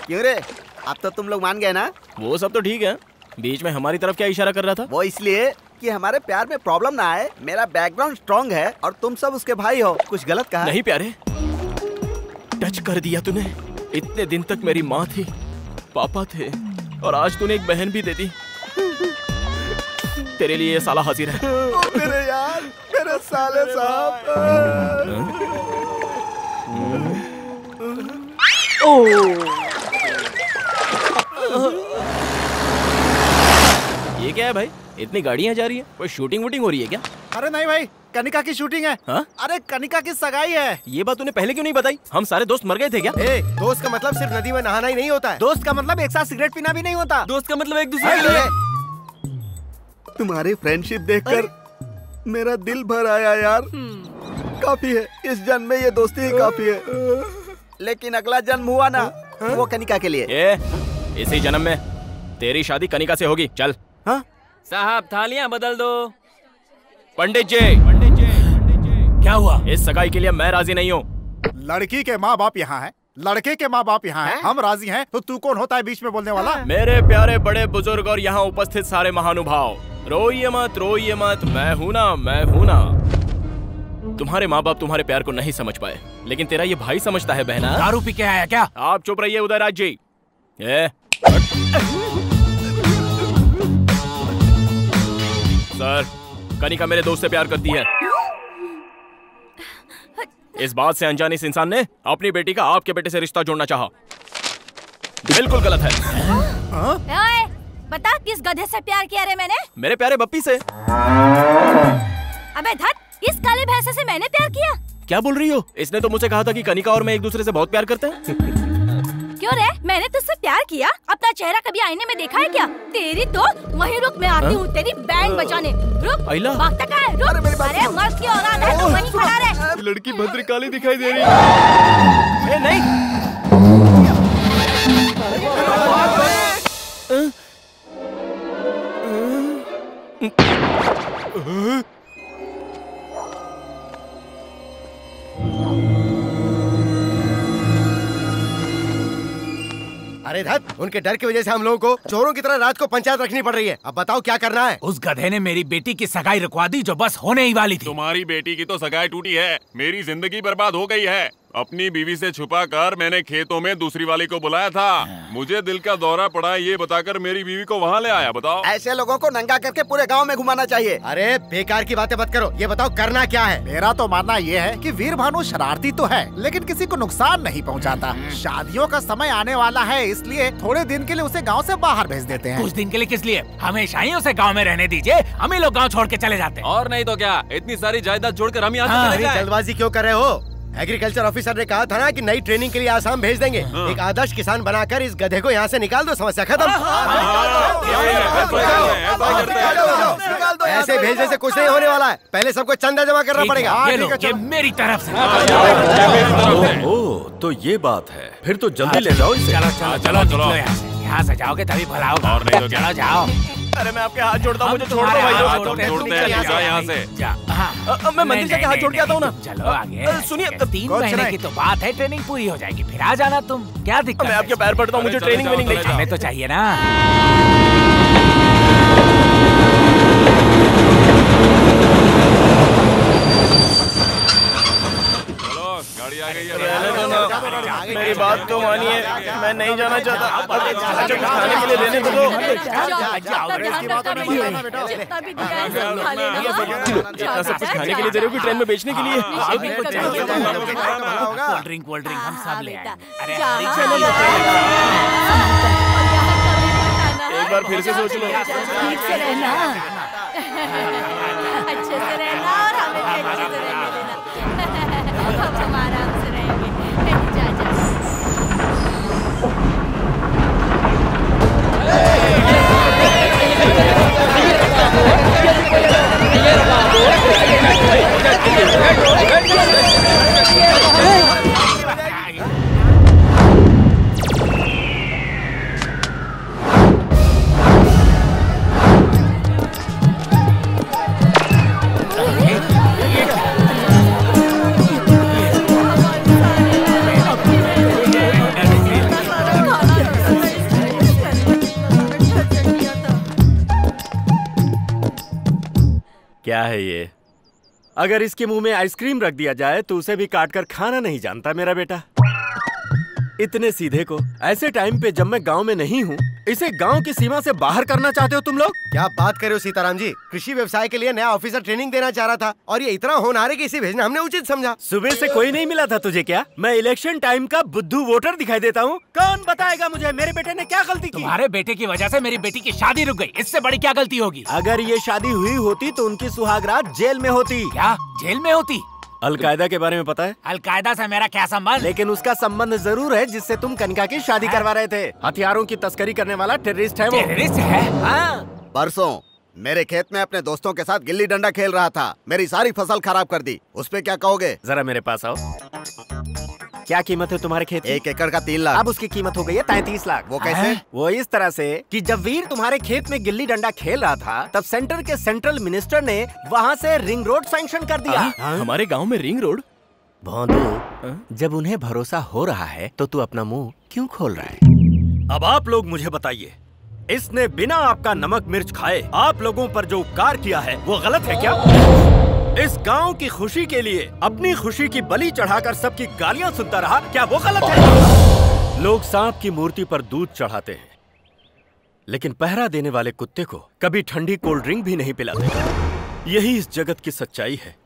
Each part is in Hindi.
क्यों रे, अब तो तुम लोग मान गए ना? वो सब तो ठीक है, बीच में हमारी तरफ क्या इशारा कर रहा था? वो इसलिए कि हमारे प्यार में प्रॉब्लम ना आए। मेरा बैकग्राउंड स्ट्रॉन्ग है और तुम सब उसके भाई हो। कुछ गलत कहा? नहीं प्यारे, टच कर दिया तूने। इतने दिन तक मेरी माँ थी, पापा थे, और आज तूने एक बहन भी दे दी। तेरे लिए ये साला हाजिर है। मेरे यार, मेरे साले साहब। ये क्या है भाई? इतनी गाड़ियाँ जा रही हैं, कोई शूटिंग वूटिंग हो रही है क्या? अरे नहीं भाई, कनिका की शूटिंग है। हाँ? अरे कनिका की सगाई है। ये बात तूने पहले क्यों नहीं बताई? हम सारे दोस्त मर गए थे क्या? दोस्त का मतलब सिर्फ नदी में नहाना ही नहीं होता है। दोस्त का मतलब एक साथ सिगरेट पीना भी नहीं होता। दोस्त का मतलब एक दूसरे के लिए। तुम्हारी फ्रेंडशिप देखकर मेरा दिल भर आया यार। काफी है, इस जन्म में ये दोस्ती ही काफी है। लेकिन अगला जन्म हुआ ना, वो कनिका के लिए। इसी जन्म में तेरी शादी कनिका से होगी। चल। हाँ? साहब थालियां बदल दो। पंडित जी, क्या हुआ? इस सगाई के लिए मैं राजी नहीं हूँ। लड़की के माँ बाप यहाँ है, लड़के के माँ बाप यहाँ हैं। हम राजी हैं, तो तू कौन होता है बीच में बोलने वाला? मेरे प्यारे बड़े बुजुर्ग और यहाँ उपस्थित सारे महानुभाव, रोइए मत, मैं हूँ ना। तुम्हारे माँ बाप तुम्हारे प्यार को नहीं समझ पाए, लेकिन तेरा ये भाई समझता है बहना। दारू पी के आया क्या? आप चुप रहिए उदयराज जी। सर, कनिका मेरे दोस्त से प्यार करती है। इस बात से अनजाने इस इंसान ने अपनी बेटी का आपके बेटे से रिश्ता जोड़ना चाहा। बिल्कुल गलत है। ओए, बता किस गधे से प्यार किया रे मैंने? मेरे प्यारे बप्पी से। अबे धत, इस काले भैंसे से मैंने प्यार किया? क्या बोल रही हो? इसने तो मुझे कहा था कि कनिका और मैं एक दूसरे से बहुत प्यार करते हैं। क्यों रे, मैंने तुझसे प्यार किया? अपना चेहरा कभी आईने में देखा है क्या? तेरी तो वहीं रुक, मैं आती हूँ तेरी बैंड बजाने। रुक, भागता कहाँ है? रुक। अरे मर्द की औलाद है, तो वहीं खड़ा रहे। लड़की भद्रकाली दिखाई दे रही है। नहीं। अरे धत, उनके डर की वजह से हम लोगों को चोरों की तरह रात को पंचायत रखनी पड़ रही है। अब बताओ क्या करना है? उस गधे ने मेरी बेटी की सगाई रुकवा दी जो बस होने ही वाली थी। तुम्हारी बेटी की तो सगाई टूटी है, मेरी जिंदगी बर्बाद हो गई है। अपनी बीवी से छुपा कर मैंने खेतों में दूसरी वाली को बुलाया था। मुझे दिल का दौरा पड़ा ये बताकर मेरी बीवी को वहाँ ले आया। बताओ, ऐसे लोगों को नंगा करके पूरे गांव में घुमाना चाहिए। अरे बेकार की बातें मत करो, ये बताओ करना क्या है? मेरा तो मानना ये है कि वीर भानु शरारती तो है, लेकिन किसी को नुकसान नहीं पहुंचाता। शादियों का समय आने वाला है, इसलिए थोड़े दिन के लिए उसे गांव से बाहर भेज देते हैं। कुछ दिन के लिए किस लिए? हमेशा ही उसे गांव में रहने दीजिए, हम ही लोग गांव छोड़ के चले जाते हैं। और नहीं तो क्या, इतनी सारी जायदाद छोड़कर हम यहाँ से चले जाएं। जल्दबाजी क्यों कर रहे हो? एग्रीकल्चर ऑफिसर ने कहा था ना कि नई ट्रेनिंग के लिए आसाम भेज देंगे। एक आदर्श किसान बनाकर इस गधे को यहाँ से निकाल दो, समस्या खत्म। ऐसे भेजने से कुछ नहीं होने वाला है, पहले सबको चंदा जमा करना पड़ेगा। ये मेरी तरफ से। ओह, तो ये बात है, फिर तो जल्दी ले जाओ इसे। चलो यहाँ से जाओगे तभी भला होगा। और नहीं तो क्या? चलो जाओ। अरे मैं आपके हाथ जोड़ता हूँ, मुझे छोड़ दो भाई। छोड़ते हैं, जा यहाँ से। मैं मंदिर जाके हाथ जोड़ के आता हूँ ना। चलो आगे। सुनिए, 3 महीने की तो बात है, ट्रेनिंग पूरी हो जाएगी, फिर आ जाना तुम। क्या दिक्कत? मैं आपके पैर पड़ता हूँ, मुझे ट्रेनिंग वेनिंग नहीं चाहिए। हमें तो चाहिए ना। गाड़ी आ गई है। मेरी बात तो मानिए, मैं नहीं जाना चाहता। खाने के लिए देने को दो। इतना सब कुछ खाने के लिए दे रहे हो कि ट्रेन में बेचने के लिए? कोल्ड ड्रिंक हम सब ले आए। अरे एक बार फिर से सोच लो। ठीक से रहना, अच्छे से रहना और हमें भी अच्छे से रहने देना। हम आराम से रहेंगे। क्या है ये? अगर इसके मुंह में आइसक्रीम रख दिया जाए तो उसे भी काट कर खाना नहीं जानता मेरा बेटा। इतने सीधे को ऐसे टाइम पे जब मैं गांव में नहीं हूँ, इसे गांव की सीमा से बाहर करना चाहते हो तुम लोग? क्या बात कर रहे हो सीताराम जी? कृषि व्यवसाय के लिए नया ऑफिसर ट्रेनिंग देना चाह रहा था और ये इतना होनहार है कि इसे भेजना हमने उचित समझा। सुबह से कोई नहीं मिला था तुझे क्या? मैं इलेक्शन टाइम का बुद्धू वोटर दिखाई देता हूँ? कौन बताएगा मुझे मेरे बेटे ने क्या गलती की? तुम्हारे बेटे की वजह से मेरी बेटी की शादी रुक गई, इससे बड़ी क्या गलती होगी? अगर ये शादी हुई होती तो उनकी सुहागरात जेल में होती। क्या जेल में होती? अलकायदा के बारे में पता है? अलकायदा से मेरा क्या संबंध? लेकिन उसका संबंध जरूर है जिससे तुम कनिका की शादी करवा रहे थे। हथियारों की तस्करी करने वाला टेररिस्ट है वो। टेररिस्ट है? हाँ। परसों मेरे खेत में अपने दोस्तों के साथ गिल्ली डंडा खेल रहा था, मेरी सारी फसल खराब कर दी। उस पे क्या कहोगे? जरा मेरे पास आओ। क्या कीमत है तुम्हारे खेत की? 1 एकड़ का 3 लाख। अब उसकी कीमत हो गई है 33 लाख। वो कैसे? वो इस तरह से कि जब वीर तुम्हारे खेत में गिल्ली डंडा खेल रहा था तब सेंटर के सेंट्रल मिनिस्टर ने वहाँ से रिंग रोड सैंक्शन कर दिया। हमारे गांव में रिंग रोड? भोंदू, जब उन्हें भरोसा हो रहा है तो तू अपना मुंह क्यों खोल रहा है? अब आप लोग मुझे बताइए, इसने बिना आपका नमक मिर्च खाए आप लोगों पर जो उपकार किया है वो गलत है क्या? इस गांव की खुशी के लिए अपनी खुशी की बलि चढ़ाकर सबकी गालियां सुनता रहा, क्या वो गलत है? लोग सांप की मूर्ति पर दूध चढ़ाते हैं, लेकिन पहरा देने वाले कुत्ते को कभी ठंडी कोल्ड ड्रिंक भी नहीं पिलाते। यही इस जगत की सच्चाई है।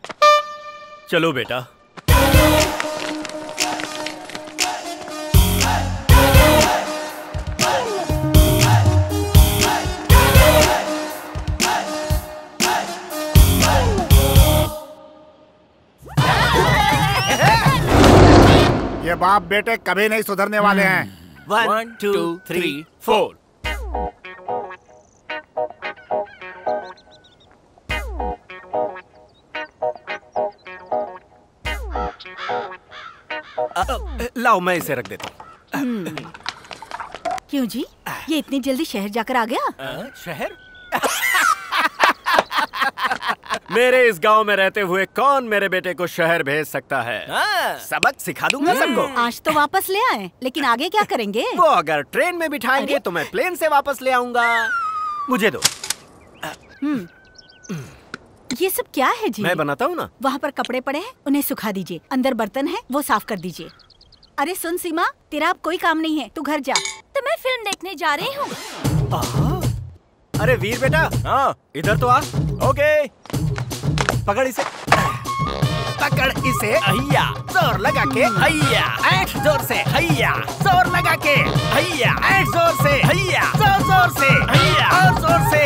चलो बेटा। ये बाप बेटे कभी नहीं सुधरने वाले हैं। 1 2 3 4। लाओ मैं इसे रख देता हूँ। क्यों जी, ये इतनी जल्दी शहर जाकर आ गया? शहर? मेरे इस गांव में रहते हुए कौन मेरे बेटे को शहर भेज सकता है? सबक सिखा दूंगा सबको। आज तो वापस ले आए, लेकिन आगे क्या करेंगे? वो अगर ट्रेन में बिठाएंगे तो मैं प्लेन से वापस ले आऊंगा। मुझे दो। ये सब क्या है जी? मैं बनाता हूँ ना। वहाँ पर कपड़े पड़े हैं, उन्हें सुखा दीजिए। अंदर बर्तन है, वो साफ कर दीजिए। अरे सुन सीमा, तेरा अब कोई काम नहीं है, तू घर जा। तो मैं फिल्म देखने जा रही हूँ। अरे वीर बेटा, हाँ इधर तो आ। ओके, पकड़ इसे। पकड़ इसे। हैया, जोर लगा के। हैया, ऐठ जोर से। हैया, जोर लगा के। हैया, ऐठ जोर से। हैया, जोर जोर से। हैया, और जोर से।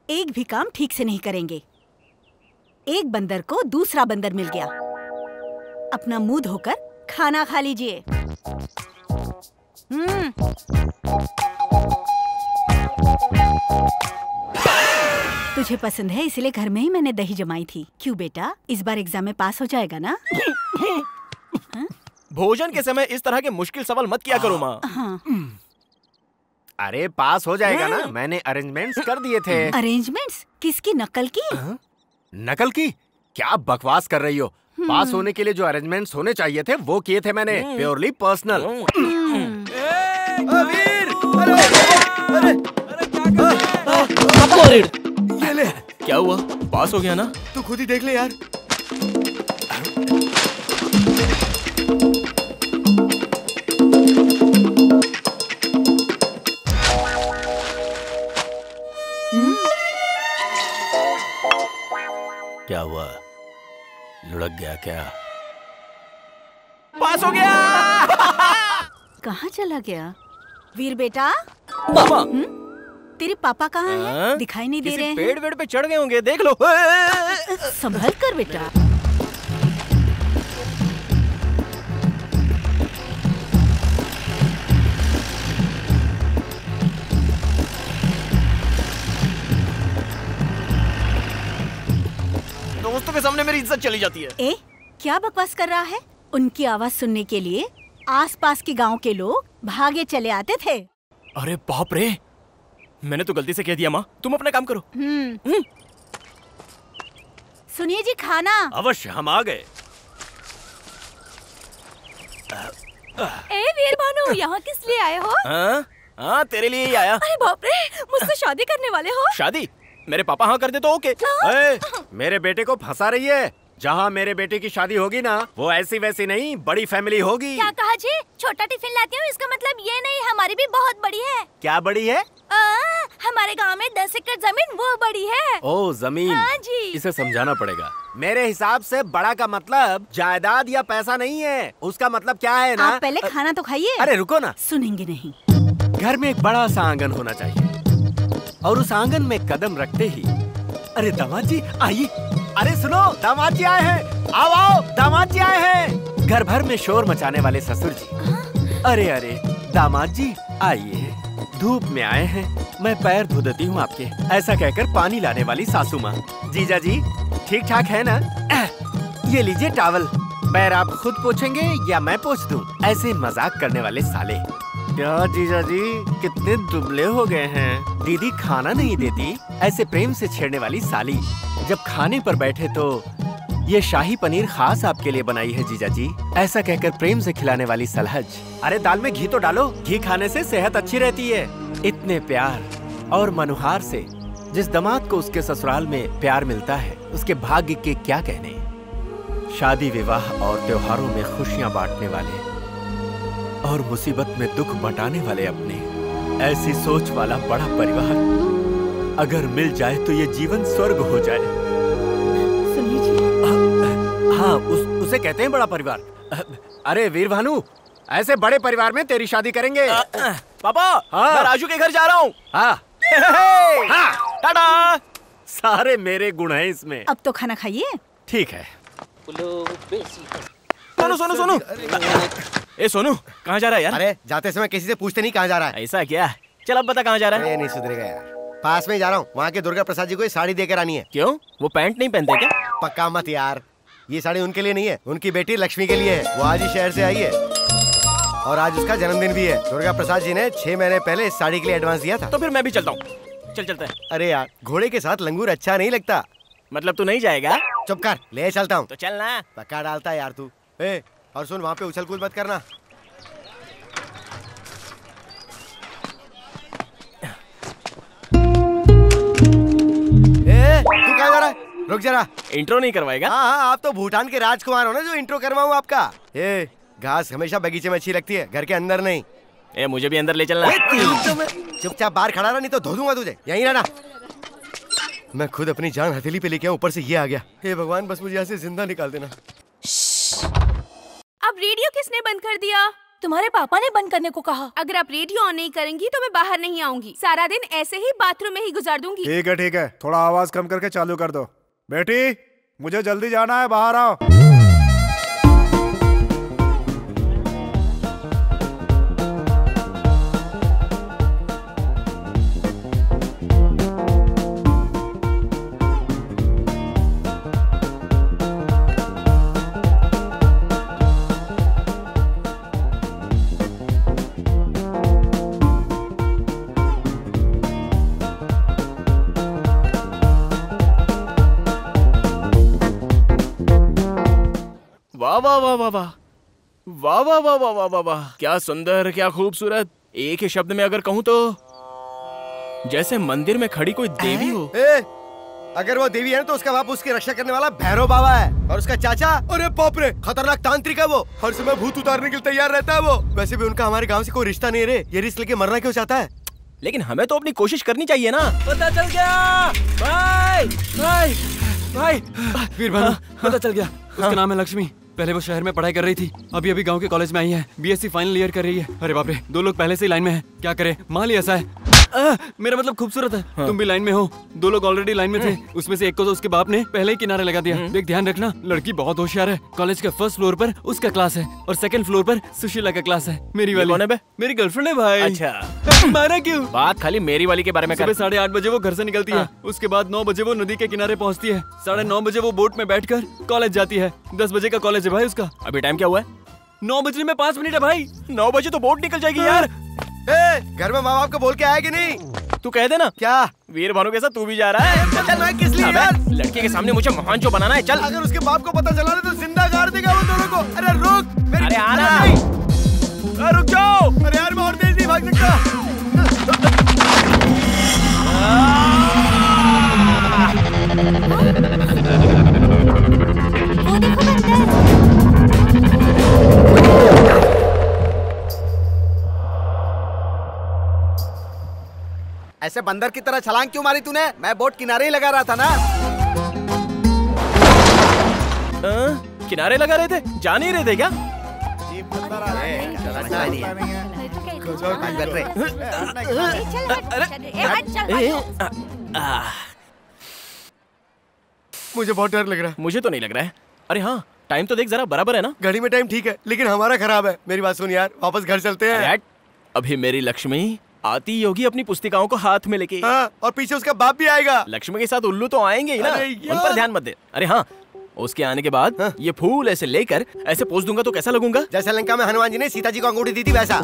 एक भी काम ठीक से नहीं करेंगे। एक बंदर को दूसरा बंदर मिल गया। अपना मुंह धोकर खाना खा लीजिए। तुझे पसंद है इसलिए घर में ही मैंने दही जमाई थी। क्यों बेटा, इस बार एग्जाम में पास हो जाएगा ना? भोजन के समय इस तरह के मुश्किल सवाल मत किया करो माँ। अरे पास हो जाएगा ना, मैंने अरेंजमेंट्स कर दिए थे। अरेंजमेंट्स? किसकी नकल की? नकल की? क्या बकवास कर रही हो? पास होने के लिए जो अरेंजमेंट्स होने चाहिए थे वो किए थे मैंने, प्योरली पर्सनल। क्या हुआ? पास हो गया ना? तू खुद ही देख ले यार। क्या हुआ? लुढ़क गया क्या? पास हो गया। कहाँ चला गया? वीर बेटा, मामा, तेरे पापा कहाँ हैं? दिखाई नहीं दे रहे हैं। पेड़ वेड़ पे चढ़ गए होंगे, देख लो। संभल कर बेटा। दोस्तों के सामने मेरी इज्जत चली जाती है। ए, क्या बकवास कर रहा है? उनकी आवाज सुनने के लिए आसपास के गांव के लोग भागे चले आते थे। अरे बाप रे, मैंने तो गलती से कह दिया माँ, तुम अपना काम करो। सुनिए जी, खाना। अवश्य, हम आ गए। ए वीर भानु, यहाँ किस लिए आए हो? हाँ, तेरे लिए ही आया। अरे बाप रे, मुझसे शादी करने वाले हो? शादी? मेरे पापा हाँ कर दे तो ओके। मेरे बेटे को फंसा रही है। जहाँ मेरे बेटे की शादी होगी ना, वो ऐसी वैसी नहीं, बड़ी फैमिली होगी। क्या कहा जी? छोटा टिफिन लाती हूँ, इसका मतलब ये नहीं, हमारी भी बहुत बड़ी है। क्या बड़ी है? हमारे गांव में 10 एकड़ जमीन, वो बड़ी है। ओ जमीन। हाँ जी। इसे समझाना पड़ेगा। मेरे हिसाब से बड़ा का मतलब जायदाद या पैसा नहीं है। उसका मतलब क्या है ना? आप पहले खाना तो खाइए। अरे रुको ना। सुनेंगे नहीं। घर में एक बड़ा सा आंगन होना चाहिए और उस आंगन में कदम रखते ही, अरे दामाद जी आइए। अरे सुनो, दामाद जी आए हैं। आओ आओ, दामाद जी आए हैं। घर भर में शोर मचाने वाले ससुर जी। अरे अरे दामाद जी आइए, धूप में आए हैं, मैं पैर धो देती हूँ आपके। ऐसा कहकर पानी लाने वाली सासू माँ। जीजा जी ठीक ठाक है ना? ये लीजिए टॉवल। पैर आप खुद पोछेंगे या मैं पोछ दूं? ऐसे मजाक करने वाले साले। क्या जीजा जी कितने दुबले हो गए हैं। दीदी खाना नहीं देती, ऐसे प्रेम से छेड़ने वाली साली। जब खाने पर बैठे तो ये शाही पनीर खास आपके लिए बनाई है जीजा जी, ऐसा कहकर प्रेम से खिलाने वाली सलहज। अरे दाल में घी तो डालो, घी खाने से सेहत अच्छी रहती है। इतने प्यार और मनुहार से जिस दामाद को उसके ससुराल में प्यार मिलता है, उसके भाग्य के क्या कहने। शादी विवाह और त्योहारों में खुशियां बांटने वाले और मुसीबत में दुख बंटाने वाले अपने, ऐसी सोच वाला बड़ा परिवार अगर मिल जाए तो ये जीवन स्वर्ग हो जाए। सुनिए जी। हाँ, उसे कहते हैं बड़ा परिवार। अरे वीर भानु, ऐसे बड़े परिवार में तेरी शादी करेंगे। पापा, मैं राजू के घर जा रहा हूँ। हाँ, टाटा। सारे मेरे गुण हैं इसमें। अब तो खाना खाइए। ठीक है। सोनू सोनू सोनू, ए सोनू कहाँ जा रहा है यार? अरे जाते समय किसी से पूछते नहीं कहाँ जा रहा है। ऐसा क्या? चल अब बता कहाँ जा रहा है? ये नहीं सुधरेगा यार। पास में ही जा रहा हूँ, वहाँ के दुर्गा प्रसाद जी को ये साड़ी देकर आनी है। क्यों, वो पैंट नहीं पहनते क्या? पक्का मत यार, ये साड़ी उनके लिए नहीं है, उनकी बेटी लक्ष्मी के लिए है। वो आज ही शहर से आई है और आज उसका जन्मदिन भी है। दुर्गा प्रसाद जी ने 6 महीने पहले इस साड़ी के लिए एडवांस दिया था। तो फिर मैं भी चलता हूँ। चल चलते हैं। अरे यार, घोड़े के साथ लंगूर अच्छा नहीं लगता। मतलब तू नहीं जाएगा? चुप कर, ले चलता हूँ। तो चल ना। पक्का डालता है यार तू। ए, और सुन, वहाँ पे उछल कूद मत करना। तू कहाँ जा रहा है? रुक जरा। इंट्रो नहीं करवाएगा? हाँ, आप तो भूटान के राजकुमार हो ना, जो इंट्रो करवाऊँ आपका। ए, घास हमेशा बगीचे में अच्छी लगती है, घर के अंदर नहीं। ए, मुझे भी अंदर ले चलना। चुपचाप बाहर खड़ा रहा, नहीं तो धो दूंगा तुझे। यहीं रहना। मैं खुद अपनी जान हथेली पे लेके आऊं, ऊपर से ये आ गया। हे भगवान, बस मुझे यहाँ से जिंदा निकाल देना। अब रेडियो किसने बंद कर दिया? तुम्हारे पापा ने बंद करने को कहा। अगर आप रेडियो ऑन नहीं करेंगी तो मैं बाहर नहीं आऊंगी। सारा दिन ऐसे ही बाथरूम में ही गुजार दूंगी। ठीक है, थोड़ा आवाज कम करके चालू कर दो। बेटी, मुझे जल्दी जाना है, बाहर आओ। वाह वाह वाह वाह वाह वाह वाह वाह वाह वाह वाह वाह, क्या सुंदर, क्या खूबसूरत। एक ही शब्द में अगर कहूँ तो जैसे मंदिर में खड़ी कोई देवी हो। अगर वो देवी है तो उसका बाप उसकी रक्षा करने वाला भैरव बाबा है, और उसका चाचा, अरे बाप रे, खतरनाक तांत्रिक है। वो हर समय भूत उतारने के लिए तैयार रहता है। वो वैसे भी उनका हमारे गांव से कोई रिश्ता नहीं है। ये रिस्क लेके मरना क्यों चाहता है? लेकिन हमें तो अपनी कोशिश करनी चाहिए ना। पता चल गया भाई, भाई भाई, वीर भानु, पता चल गया। उसका नाम है लक्ष्मी। पहले वो शहर में पढ़ाई कर रही थी, अभी गांव के कॉलेज में आई है। बीएससी फाइनल ईयर कर रही है। अरे बाप रे, 2 लोग पहले से ही लाइन में हैं। क्या करे, माल ही ऐसा है। मेरा मतलब खूबसूरत है। हाँ। तुम भी लाइन में हो। 2 लोग ऑलरेडी लाइन में थे, उसमें से एक को तो उसके बाप ने पहले ही किनारे लगा दिया। देख, ध्यान रखना, लड़की बहुत होशियार है। कॉलेज के फर्स्ट फ्लोर पर उसका क्लास है और सेकंड फ्लोर पर सुशीला का क्लास है। मेरी वाली। कौन है बे? मेरी गर्लफ्रेंड है भाई। अच्छा, मारा क्यों? बात खाली मेरी वाली के बारे में कर। सुबह 8:30 बजे वो घर से निकलती है। उसके बाद 9 बजे वो नदी के किनारे पहुँचती है। 9:30 बजे वो बोट में बैठकर कॉलेज जाती है। 10 बजे का कॉलेज है भाई उसका। अभी टाइम क्या हुआ है? 9 बजने में 5 मिनट है भाई। 9 बजे तो बोट निकल जाएगी यार। घर में माँ बाप को बोल के आया कि नहीं? तू कह देना। क्या वीर भानु के साथ तू भी जा रहा है? चल, मैं किस लिए यार? लड़के के सामने मुझे महान जो बनाना है। चल, अगर उसके बाप को पता चला तो जिंदा गाड़ देगा वो दोनों को। अरे रुक, अरे आना, रुक जाओ। अरे यार मैं और तेज नहीं भाग सकता। वो देखो बंदर। ऐसे बंदर की तरह छलांग क्यों मारी तूने? मैं बोट किनारे ही लगा रहा था ना। किनारे लगा रहे थे, जा नहीं रहे थे क्या? मुझे बहुत डर लग रहा है। मुझे तो नहीं लग रहा है। अरे हाँ, टाइम तो देख जरा, बराबर है ना? घड़ी में टाइम ठीक है, लेकिन हमारा खराब है। मेरी बात सुन यार, वापस घर चलते हैं। अभी मेरी लक्ष्मी आती होगी अपनी पुस्तिकाओं को हाथ में लेके। हाँ, और पीछे उसका बाप भी आएगा। लक्ष्मी के साथ उल्लू तो आएंगे ही ना, उन पर ध्यान मत दे। अरे हाँ, उसके आने के बाद ये फूल ऐसे लेकर ऐसे पोंछ दूंगा तो कैसा लगूंगा? जैसे लंका में हनुमान जी ने सीता जी को अंगूठी दी थी वैसा।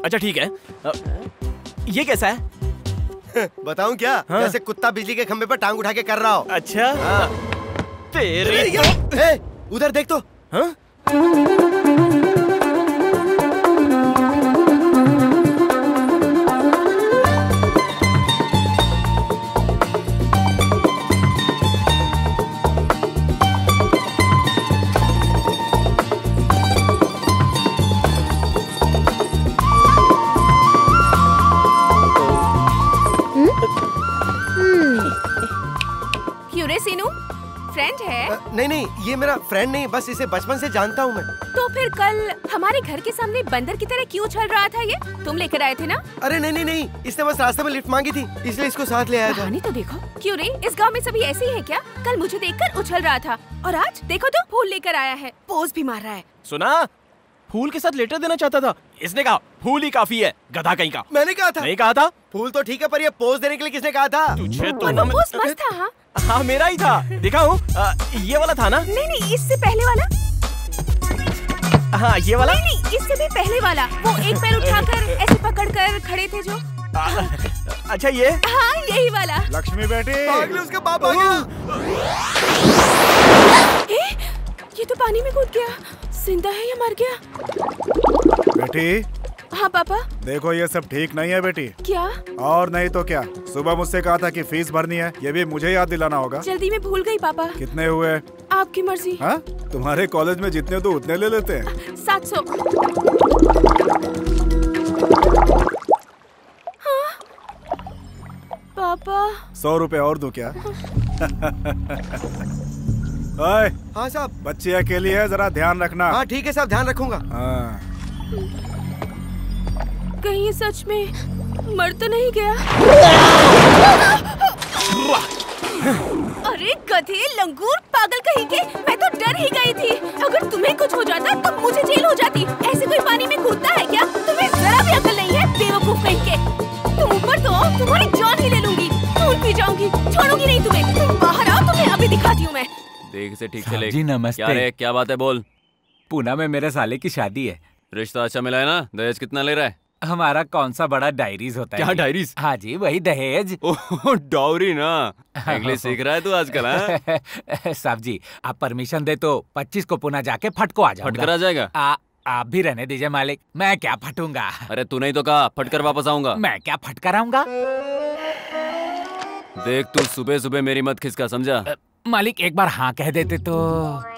अच्छा ठीक है, ये कैसा है? बताऊं क्या? हाँ? जैसे कुत्ता बिजली के खंबे पर टांग उठा के कर रहा हो। अच्छा हाँ। तेरे उधर देख तो। हाँ? सीनू फ्रेंड है? नहीं, ये मेरा फ्रेंड नहीं, बस इसे बचपन से जानता हूँ मैं। तो फिर कल हमारे घर के सामने बंदर की तरह क्यों उछल रहा था? ये तुम लेकर आए थे ना? अरे नहीं, इसने बस रास्ते में लिफ्ट मांगी थी, इसलिए इसको साथ ले आया था। कहानी तो देखो। क्यों रे, इस गांव में सभी ऐसे ही है क्या? कल मुझे देखकर उछल रहा था और आज देखो तो फूल लेकर आया है, पोज भी मार रहा है। सुना, फूल के साथ लेटर देना चाहता था। इसने कहा फूल ही काफी है, गधा कहीं का। मैंने कहा था। नहीं कहा था? फूल तो ठीक है, पर ये पोज देने के लिए किसने कहा था? तुझे तो पोज मस्त था। हाँ हाँ, मेरा ही था, दिखाऊं? ये वाला था ना? नहीं, इससे पहले वाला। हाँ, ये वाला? नहीं, इससे भी पहले वाला। वो एक पैर उठाकर ऐसे पकड़कर खड़े थे जो। अच्छा ये? हाँ, यही वाला। लक्ष्मी बेटी, भाग ले, उसका बाप आ गया। ये तो पानी में कूद गया। जिंदा है या मर गया? बेटी। हाँ पापा। देखो ये सब ठीक नहीं है बेटी। क्या? और नहीं तो क्या, सुबह मुझसे कहा था कि फीस भरनी है, ये भी मुझे याद दिलाना होगा। जल्दी में भूल गई पापा। कितने हुए? आपकी मर्जी। हाँ, तुम्हारे कॉलेज में जितने तो उतने ले लेते हैं। 700। हाँ? पापा 100 रुपए और दूं क्या? हाँ साहब। बच्ची अकेली है, जरा ध्यान रखना। हाँ ठीक है साहब, ध्यान रखूंगा। हाँ। कहीं सच में मर तो नहीं गया? अरे गधे, लंगूर, पागल कहीं के, मैं तो डर ही गई थी। अगर तुम्हें कुछ हो जाता तो मुझे जेल हो जाती। ऐसे कोई पानी में कूदता है क्या? तुम्हें जरा भी अकल नहीं है, बेवकूफ कहीं के। तुम ऊपर तो आओ, तुम्हारी जान ही ले लूंगी, खून पी जाऊंगी, छोड़ूंगी नहीं तुम्हें। तुम बाहर आओ, तुम्हें अभी दिखाती हूँ मैं। देख से ठीक से ले। जी नमस्ते। क्या रे, क्या बात है, बोल। पूना में मेरे साले की शादी है। रिश्ता अच्छा मिला है ना? दहेज कितना ले रहा है? हमारा कौन सा बड़ा डायरीज होता है? क्या डायरीज? हाँ जी, वही दहेज। ओह, डायरी ना। इंग्लिश सीख रहा है तू आजकल? हाँ? साहब जी, आप परमिशन दे तो 25 को पुणे जाके फटको आ जाऊंगा। फटकर आ जाएगा? आप भी रहने दीजिए मालिक, मैं क्या फटूंगा। अरे तू नहीं तो कहा फटकर वापस आऊंगा। मैं क्या फटकर आऊंगा? देख तू सुबह सुबह मेरी मत खिसका, समझा? मालिक एक बार हाँ कह देते तो।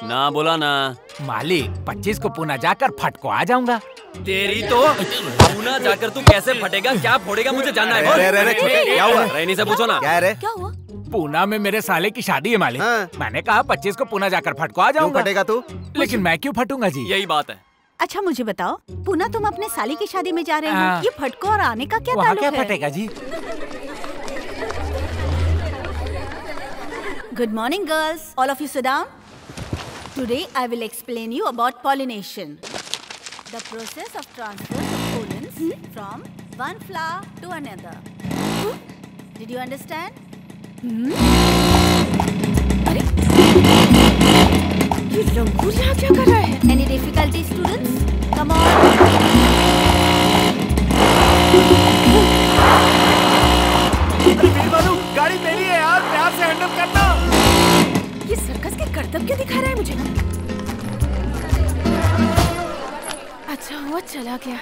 ना बोला ना। मालिक 25 को पुणे जाकर फटको आ जाऊंगा। तेरी तो पूना जाकर तू कैसे फटेगा, क्या फोड़ेगा, मुझे जानना है। क्या हुआ? रैनी से पूछो ना। क्या हुआ? पूना में मेरे साले की शादी है मालिक। हाँ। मैंने कहा 25 को पुणे जाकर फटको आ जाऊंगा। फटेगा तू? लेकिन मैं क्यों फटूंगा जी? यही बात है। अच्छा मुझे बताओ, पुना तुम अपने साली की शादी में जा रहे हो, ये फटको और आने का क्या वहाँ ताल्लुक क्या है? फटेगा जी? Good morning, girls. All of you sit down. Today, I will explain you about pollination. The process of transfer of pollens from one flower to another. Did you understand? अरे, ये लंगूर यहाँ क्या कर रहा है? Any difficulty, students? Come on. गाड़ी मेरी है यार, प्यार से हैंडल करना। ये सर्कस के करतब क्यों दिखा रहा है मुझे? वो चला गया।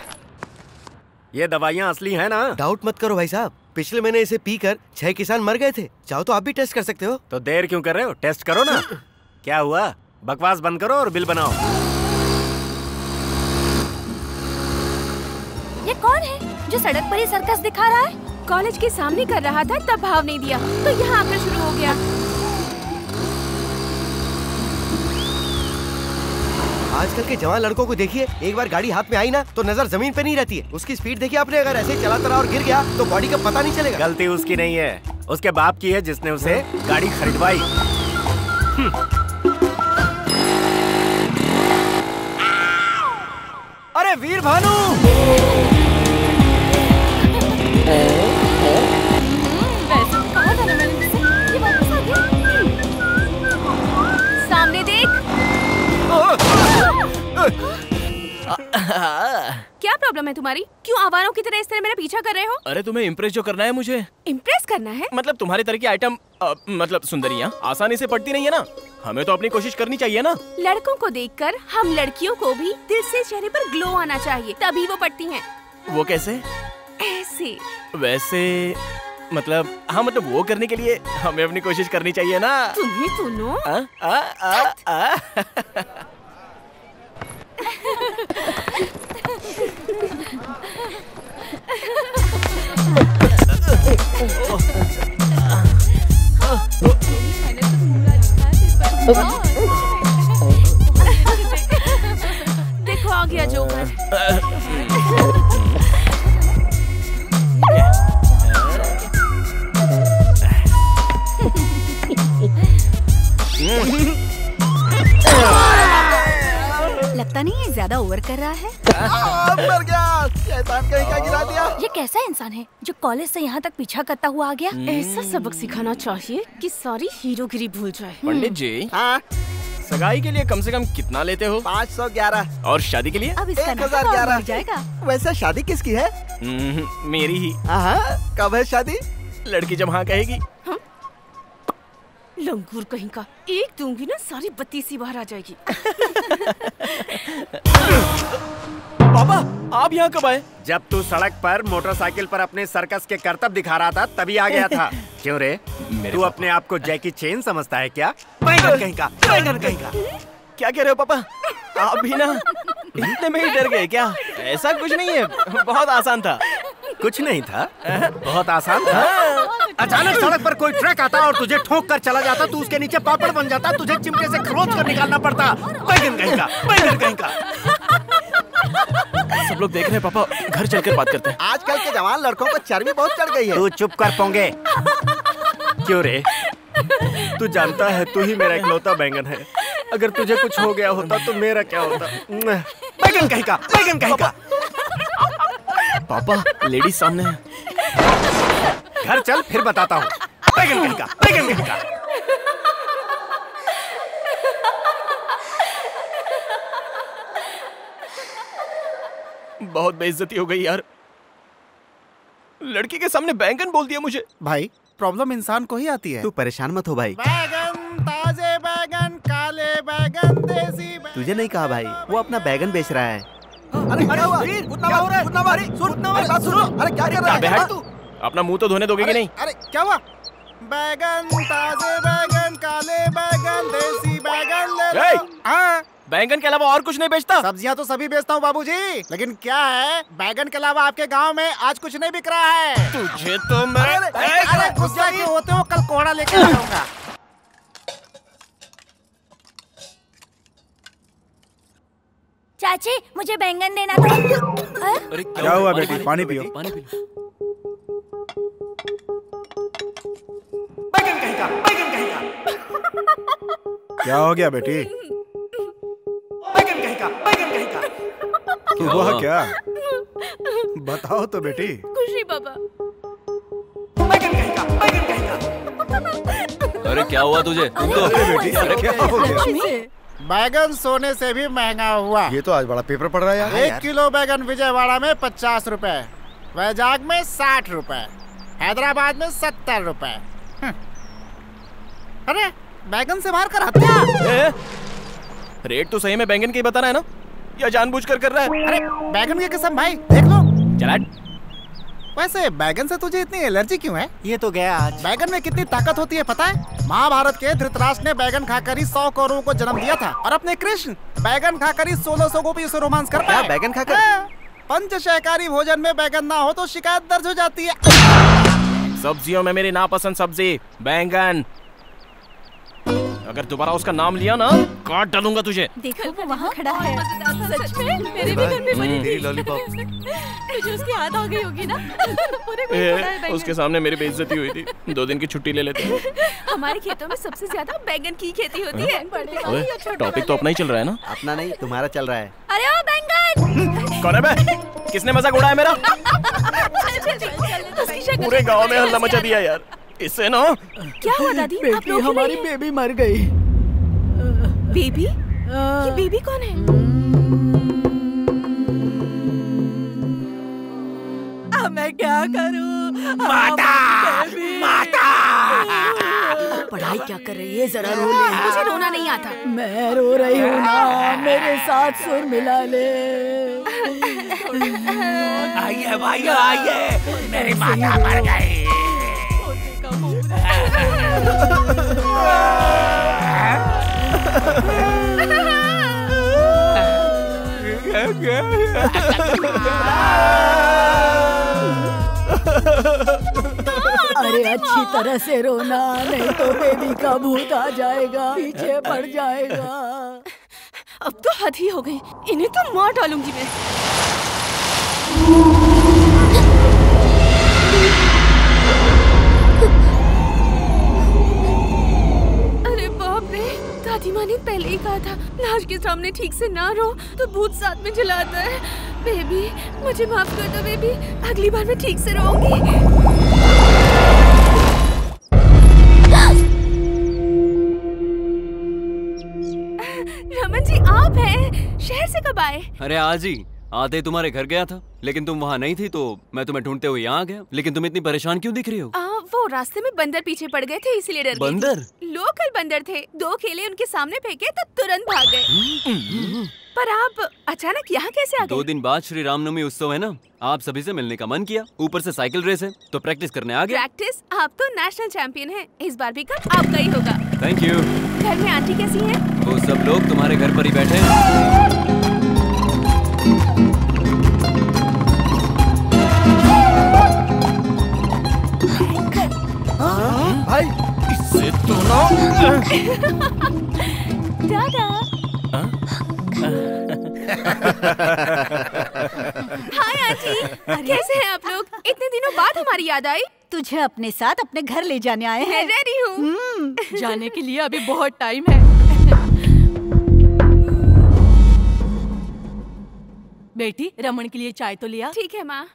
ये दवाइयाँ असली हैं ना? डाउट मत करो भाई साहब, पिछले महीने इसे पीकर 6 किसान मर गए थे। चाहो तो आप भी टेस्ट कर सकते हो। तो देर क्यों कर रहे हो? टेस्ट करो ना। क्या हुआ? बकवास बंद करो और बिल बनाओ। ये कौन है जो सड़क पर ही सर्कस दिखा रहा है? कॉलेज के सामने कर रहा था, तब भाव नहीं दिया तो यहाँ आकर शुरू हो गया। आजकल के जवान लड़कों को देखिए, एक बार गाड़ी हाथ में आई ना तो नजर जमीन पे नहीं रहती है। उसकी स्पीड देखिए आपने, अगर ऐसे चलाता रहा और गिर गया तो बॉडी का पता नहीं चलेगा। गलती उसकी नहीं है, उसके बाप की है जिसने उसे गाड़ी खरीदवाई। अरे वीर भानु! कहा था ना मैंने तुझसे, ये वापस आ गया। सामने देख। क्या प्रॉब्लम है तुम्हारी? क्यों आवारों की तरह इस तरह मेरा पीछा कर रहे हो? अरे तुम्हें इम्प्रेस जो करना है मुझे। इम्प्रेस करना है? मतलब तुम्हारे तरह की आइटम मतलब सुंदरियाँ आसानी से पड़ती नहीं है ना। हमें तो अपनी कोशिश करनी चाहिए ना। लड़कों को देखकर हम लड़कियों को भी दिल से चेहरे पर ग्लो आना चाहिए, तभी वो पड़ती हैं। वो कैसे? ऐसे। वैसे मतलब हाँ, मतलब वो करने के लिए हमें अपनी कोशिश करनी चाहिए ना। तुम्हें सुनो। देखो आ गया जोकर। लगता नहीं है ज्यादा ओवर कर रहा है। मर गया, शैतान कहीं का गिरा दिया। ये कैसा इंसान है जो कॉलेज से यहाँ तक पीछा करता हुआ आ गया? ऐसा सबक सिखाना चाहिए कि सारी हीरोगिरी भूल जाए। पंडित जी, हाँ सगाई के लिए कम से कम कितना लेते हो? 511। और शादी के लिए? अब इसका 1011 जाएगा। वैसे शादी किसकी है? मेरी ही। कब है शादी? लड़की जब हाँ कहेगी। लंगूर कहीं का, एक दूंगी ना सारी बत्ती सी बाहर आ जाएगी। पापा आप यहाँ कब आए? जब तू सड़क पर मोटरसाइकिल पर अपने सर्कस के करतब दिखा रहा था तभी आ गया था। क्यों रे, तू अपने आप को जैकी चेन समझता है क्या? बैंगन कहीं का, बैंगन कहीं का। क्या कह रहे हो पापा? आप भी ना इतने में ही डर गए क्या? ऐसा कुछ नहीं है, बहुत आसान था। कुछ नहीं था, बहुत आसान था। अचानक सड़क पर कोई ट्रक आता और तुझे ठोक कर चला जाता, तू उसके नीचे पापड़ बन जाता, तुझे चिमटे से खरोच कर निकालना पड़ता। बैंगन कहीं का, बैंगन कहीं का। सब लोग देख रहे हैं पापा, घर चलकर बात करते हैं। आजकल के जवान लड़कों को चर्बी बहुत चढ़ गई है। तू चुप कर पोंगे। क्यों रे, तू जानता है तू ही मेरा इकलौता बैंगन है। अगर तुझे कुछ हो गया होता तो मेरा क्या होता? बैंगन कहीं का, बैंगन कहीं का। पापा लेडीज सामने है। घर चल फिर बताता हूँ। बैंगन कहीं का, बैंगन कहीं का। बहुत बेइज्जती हो गई यार, लड़की के सामने बैंगन बोल दिया मुझे। भाई प्रॉब्लम इंसान को ही आती है। तू परेशान मत हो भाई। बैगन, ताजे बैगन, काले बैगन, देसी बैगन। तुझे नहीं कहा भाई, वो अपना बैगन बेच रहा है। अरे क्या हुआ? क्या हो रहा है? अरे क्या कर रहा है तू? अपना मुंह तो धोने दोगे कि नहीं? अरे क्या हुआ? बैगन, ताजे बैगन, काले बैगन, देसी बैगन ले लो। हाँ, बैंगन के अलावा और कुछ नहीं बेचता? सब्जियां तो सभी बेचता हूँ बाबूजी, लेकिन क्या है, बैगन के अलावा आपके गांव में आज कुछ नहीं बिक रहा है। तुझे तो मैं अरे गुस्सा क्यों होते हो? कल कोहड़ा लेके आऊंगा। चाची मुझे बैंगन देना था। अरे क्या हुआ बेटी? पानी पियो। पानी पी। बैंगन कहीं का, बैंगन कहीं का। क्या हो गया बेटी? बैंगन कहीं का, बैंगन कहीं का। हुआ क्या? बताओ तो बेटी। खुशी बाबा। बैंगन कहीं का, बैंगन कहीं का। अरे क्या हुआ तुझे? बेटी क्या हो गया? बैगन सोने से भी महंगा हुआ। ये तो आज बड़ा पेपर पड़ रहा है यार। 1 किलो बैगन विजयवाड़ा में 50 रुपए, वैजाग में 60 रुपए, हैदराबाद में 70 रुपए। अरे बैगन से मार कर हत्या। रेट तो सही में बैंगन के ही बता रहा है ना? या जानबूझकर कर रहा है? अरे बैगन की कसम भाई, देख लो। चला। वैसे बैगन से तुझे इतनी एलर्जी क्यों है? ये तो गया आज। बैगन में कितनी ताकत होती है पता है? महाभारत के धृतराष्ट्र ने बैगन खाकर ही 100 कौरवों को जन्म दिया था और अपने कृष्ण बैगन खाकर ही 1600 गोपियों से रोमांस कर पाए। बैगन खाकर? पंचशाकाहारी भोजन में बैगन ना हो तो शिकायत दर्ज हो जाती है। सब्जियों में मेरी नापसंद सब्जी बैंगन। अगर दोबारा उसका नाम लिया ना, काट डालूंगा तुझे। देखो वो वहाँ खड़ा है। सच में मेरे भी घर में बनी थी। लॉलीपॉप। मुझे उसकी याद आ गई होगी ना। पूरे में खड़ा है बैगन। उसके सामने मेरी बेइज्जती हुई थी। 2 दिन की छुट्टी ले लेते हैं। हमारे खेतों में सबसे ज्यादा बैगन की खेती होती है। टॉपिक तो अपना ही चल रहा है ना? अपना नहीं, तुम्हारा चल रहा है। अरे ओ बैंगन! कौन है बे? किसने मजाक उड़ाया मेरा? पूरे गांव में हल्ला मचा दिया यार। इससे ना। क्या हुआ दादी? आप लोग हमारी बेबी मर गई। बेबी? ये बेबी कौन है? अब मैं क्या करूं? माता! माता! पढ़ाई क्या कर रही है? जरा रो ले। मुझे रोना नहीं आता। मैं रो रही हूँ ना, मेरे साथ सुर मिला ले। आइए भाइयों आइए, मेरी माता मर गई। अरे अच्छी तरह से रोना, नहीं तो बेबी का भूत आ जाएगा, पीछे पड़ जाएगा। अब तो हद ही हो गई, इन्हें तो मार डालूंगी मैं। अरे बाप रे, दादी माँ ने पहले ही कहा था लाश के सामने ठीक से ना रो तो भूत साथ में जलाता है। बेबी मुझे माफ कर दो बेबी, अगली बार मैं ठीक से रोऊंगी। रमन जी आप हैं? शहर से कब आए? अरे आज ही आते ही तुम्हारे घर गया था, लेकिन तुम वहाँ नहीं थी तो मैं तुम्हें ढूंढते हुए यहाँ आ गया। लेकिन तुम इतनी परेशान क्यों दिख रही हो? वो रास्ते में बंदर पीछे पड़ गए थे इसलिए डर गई थी। बंदर? लोकल बंदर थे, 2 केले उनके सामने फेंके तो तुरंत भाग गए। पर आप अचानक यहाँ कैसे आ गए? 2 दिन बाद श्री रामनवमी उत्सव है ना, आप सभी से मिलने का मन किया। ऊपर से साइकिल रेस है तो प्रैक्टिस करने आ गया। प्रैक्टिस? आप तो नेशनल चैंपियन हैं, इस बार भी कप आपका ही होगा। Thank you. घर में आंटी कैसी हैं? वो सब लोग तुम्हारे घर पर ही बैठे हैं। भाई इससे तो ना। दादा। हाय आंटी, कैसे हैं आप लोग? इतने दिनों बाद हमारी याद आई। तुझे अपने साथ अपने घर ले जाने आए हैं। रेडी हूँ। जाने के लिए अभी बहुत टाइम है। बेटी रमन के लिए चाय तो लिया? ठीक है माँ।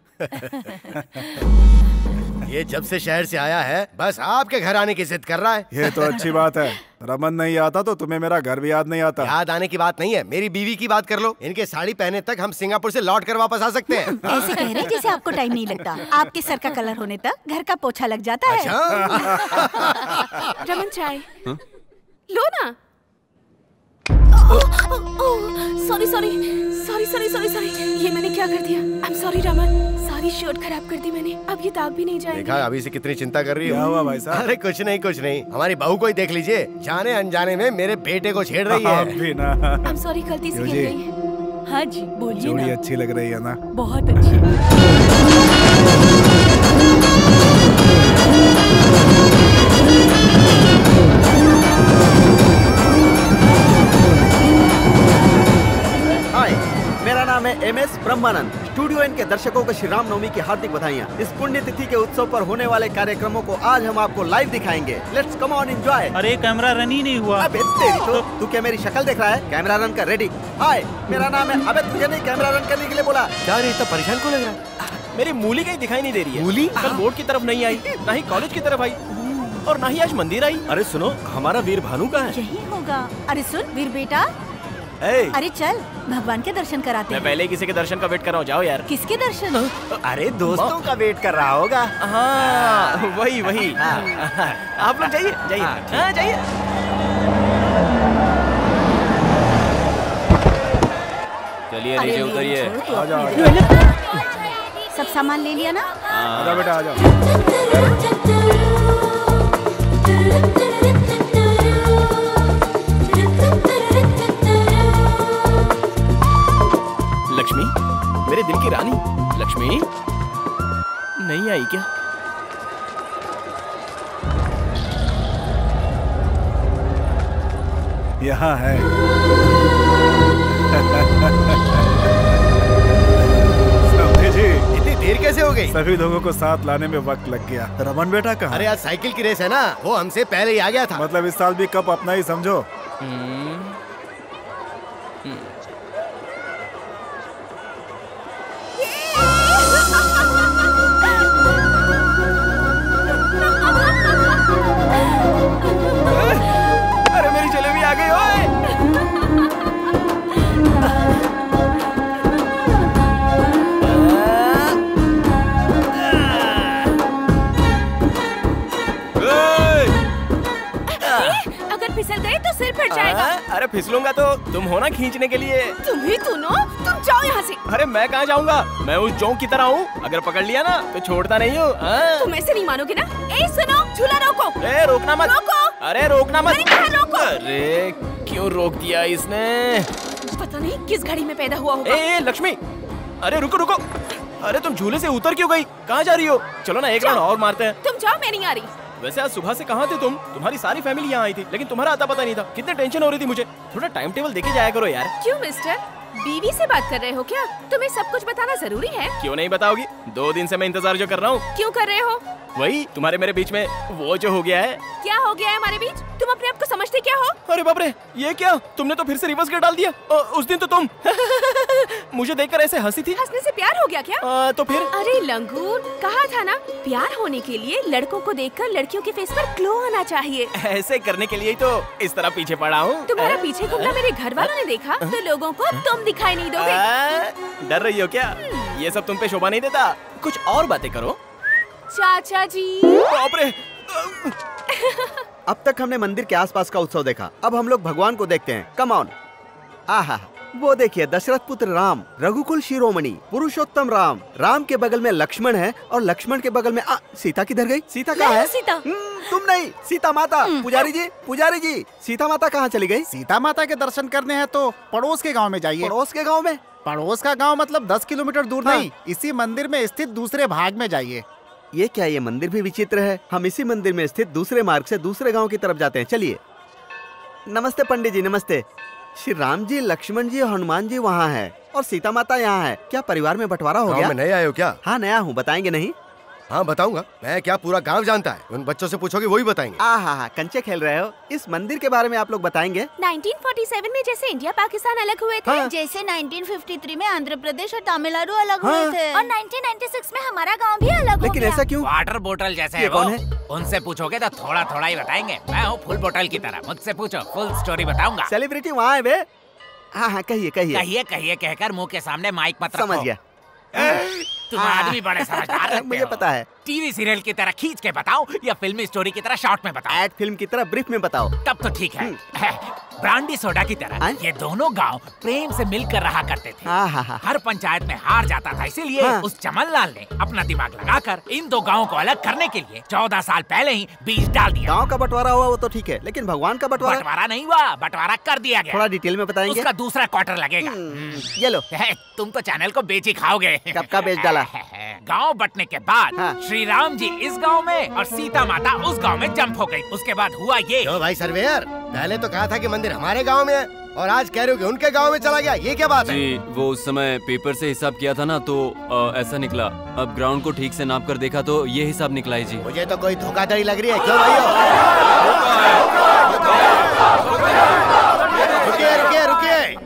ये जब से शहर से आया है बस आपके घर आने की जिद कर रहा है। ये तो अच्छी बात है। रमन नहीं आता तो तुम्हें मेरा घर भी याद नहीं आता। याद आने की बात नहीं है, मेरी बीवी की बात कर लो। इनके साड़ी पहने तक हम सिंगापुर से लौट कर वापस आ सकते हैं। ऐसे कह रहे हैं जैसे आपको टाइम नहीं लगता। आपके सर का कलर होने तक घर का पोछा लग जाता है। रमन चाय लो ना। Sorry sorry sorry sorry sorry sorry, ये मैंने क्या कर दिया? आई एम सॉरी रमन, सारी शर्ट खराब कर दी मैंने। अब ये दाग भी नहीं जाएंगे। देखा अभी से कितनी चिंता कर रही क्या हुआ भाई साहब? अरे कुछ नहीं कुछ नहीं, हमारी बहू को ही देख लीजिए, जाने अनजाने में मेरे बेटे को छेड़ रही है। आप भी ना। आई एम सॉरी, गलती से गिर गई है। हाँ जी बोलिए जोड़ी ना। अच्छी लग रही है ना? बहुत अच्छी। हाय, मेरा नाम है MS ब्रह्मानंद। स्टूडियो एन के दर्शकों को श्री रामनवमी की हार्दिक बधाइयाँ। इस पुण्य तिथि के उत्सव पर होने वाले कार्यक्रमों को आज हम आपको लाइव दिखाएंगे। Let's come on enjoy. अरे कैमरा रन ही नहीं हुआ। अबे तेरी तो, तू क्या मेरी शक्ल देख रहा है? कैमरा रन कर, रेडी। हाय, मेरा नाम है। अबे तुझे नहीं कैमरा रन करने के लिए बोला? क्या रे इतना परेशान क्यों लग रहा है? मेरी मूली कहीं दिखाई नहीं दे रही है। मूली? कल बोर्ड की तरफ नहीं आई, ना ही कॉलेज की तरफ आई, और ना ही आज मंदिर आई। अरे सुनो, हमारा वीर भानु का है। यही होगा। अरे सुन वीर बेटा, अरे चल भगवान के दर्शन कराते मैं हैं। पहले किसी के दर्शन का वेट कर रहा हूँ, जाओ यार। किसके दर्शन? अरे दोस्तों का वेट कर रहा होगा। हाँ वही वही। आप लोग जाइए जाइए। हाँ जाइए। चलिए नीचे उतरिए। सब सामान ले लिया ना? आजा बेटा आजा। लक्ष्मी, मेरे दिल की रानी लक्ष्मी, नहीं आई क्या? यहाँ है। समझे जी, इतनी देर कैसे हो गई? सभी लोगों को साथ लाने में वक्त लग गया। रमन बेटा कहाँ? अरे आज साइकिल की रेस है ना, वो हमसे पहले ही आ गया था। मतलब इस साल भी कप अपना ही समझो। अरे मेरी जलेबी आ गई ओए। अगर फिसल गए तो सिर फट जाएगा। अरे फिसलूंगा तो तुम हो ना खींचने के लिए। तुम ही सुनो, तुम जाओ यहाँ से। अरे मैं कहाँ जाऊँगा, मैं उस जोंक की तरह हूँ, अगर पकड़ लिया ना तो छोड़ता नहीं हूँ। तुम ऐसे नहीं मानोगे ना। ए सुनो, झूला रोको। ए रोकना मत। रोको। अरे रोकना मत। रोको। अरे क्यों रोक दिया इसने? पता नहीं किस घड़ी में पैदा हुआ होगा। ए लक्ष्मी, अरे रुको रुको। अरे तुम झूले से उतर क्यों गई? कहाँ जा रही हो? चलो ना एक राउंड और मारते हैं। तुम जाओ, मैं नहीं आ रही। वैसे आज सुबह से कहाँ थे तुम? तुम्हारी सारी फैमिली यहाँ आई थी, लेकिन तुम्हारा आता पता नहीं था। कितने टेंशन हो रही थी मुझे। थोड़ा टाइम टेबल देके जाया करो यार। क्यों मिस्टर, बीवी से बात कर रहे हो क्या? तुम्हें सब कुछ बताना जरूरी है। क्यों नहीं बताओगी? 2 दिन से मैं इंतजार जो कर रहा हूँ। क्यों कर रहे हो? वही तुम्हारे मेरे बीच में वो जो हो गया है। क्या हो गया है हमारे बीच? तुम अपने आप को समझते क्या हो? अरे बाप रे, ये क्या? तुमने तो फिर से रिवर्स गियर डाल दिया। उस दिन तो तुम मुझे देखकर ऐसे हंसी थी। हंसने से प्यार हो गया क्या? तो फिर? अरे लंगूर, कहा था ना, प्यार होने के लिए लड़कों को देखकर लड़कियों के फेस पर ग्लो आना चाहिए। ऐसे करने के लिए तो इस तरह पीछे पड़ा हूँ। तुम्हारा पीछे घूमना मेरे घर वालों ने देखा तो लोगों को तुम दिखाई नहीं दोगे। डर रही हो क्या? ये सब तुम पे शोभा नहीं देता। कुछ और बातें करो। चाचा जी। बाप रे। अब तक हमने मंदिर के आसपास का उत्सव देखा, अब हम लोग भगवान को देखते हैं। Come on. आहा, वो देखिए दशरथ पुत्र राम, रघुकुल शिरोमणि, पुरुषोत्तम राम। राम के बगल में लक्ष्मण है और लक्ष्मण के बगल में सीता किधर गई? सीता कहाँ है? सीता। तुम नहीं, सीता माता। पुजारी जी, सीता माता कहाँ चली गई? सीता माता के दर्शन करने हैं तो पड़ोस के गांव में जाइए। पड़ोस के गांव में? पड़ोस का गांव मतलब 10 किलोमीटर दूर नहीं, इसी मंदिर में स्थित दूसरे भाग में जाइए। ये क्या, ये मंदिर भी विचित्र है। हम इसी मंदिर में स्थित दूसरे मार्ग से दूसरे गांव की तरफ जाते हैं। चलिए। नमस्ते पंडित जी, नमस्ते। श्री राम जी, लक्ष्मण जी और हनुमान जी वहाँ है और सीता माता यहाँ है। क्या परिवार में बंटवारा हो गया? में नए आए हो क्या? हाँ नया हूँ, बताएंगे नहीं? हाँ बताऊंगा। मैं क्या पूरा गांव जानता है? उन बच्चों से पूछोगे वही बताएंगे। हाँ, कंचे खेल रहे हो। इस मंदिर के बारे में आप लोग बताएंगे? 1947 में जैसे इंडिया पाकिस्तान अलग हुए थे, जैसे 1953 में आंध्र प्रदेश और तमिलनाडु अलग हुए थे, और 1996 में हमारा गांव भी अलग हो लेकिन गया। ऐसा क्यों? वाटर बोतल जैसे है वो। उनसे पूछोगे तो थोड़ा थोड़ा ही बताएंगे। मैं हूँ फुल बोतल की तरह, मुझसे पूछो, फुल स्टोरी बताऊंगा। सेलिब्रिटी वहाँ है बे? हाँ, कहिए कहिए कहकर मुंह के सामने माइक मत रखो। समझ गया। तुम आदमी बड़े समझदार लगते मुझे पता है। टीवी सीरियल की तरह खींच के बताओ या फिल्मी स्टोरी की तरह शॉर्ट में बताओ? एड फिल्म की तरह ब्रीफ में बताओ। तब तो ठीक है। ब्रांडी सोडा की तरह ये दोनों गांव प्रेम से मिलकर रहा करते थे। हर पंचायत में हार जाता था, इसीलिए उस चमन लाल ने अपना दिमाग लगाकर इन दो गांवों को अलग करने के लिए 14 साल पहले ही बीज डाल दिया। गांव का बंटवारा हुआ वो तो ठीक है, लेकिन भगवान का बंटवारा नहीं हुआ, बंटवारा कर दिया गया। थोड़ा डिटेल में बताएंगे? उसका दूसरा क्वार्टर लगेगा। ये लो। तुम तो चैनल को बेच ही खाओगे। कब का बेच डाला? गांव बंटने के बाद श्री राम जी इस गांव में और सीता माता उस गांव में जंप हो गई। उसके बाद हुआ ये। क्यों भाई सर्वेयर, पहले तो कहा था कि मंदिर हमारे गांव में है और आज कह रहे हो कि उनके गांव में चला गया, ये क्या बात है? जी, वो उस समय पेपर से हिसाब किया था ना, तो ऐसा निकला। अब ग्राउंड को ठीक से नाप कर देखा तो ये हिसाब निकला है जी। मुझे तो कोई धोखाधड़ी लग रही है। क्यों भाई? रुकिए।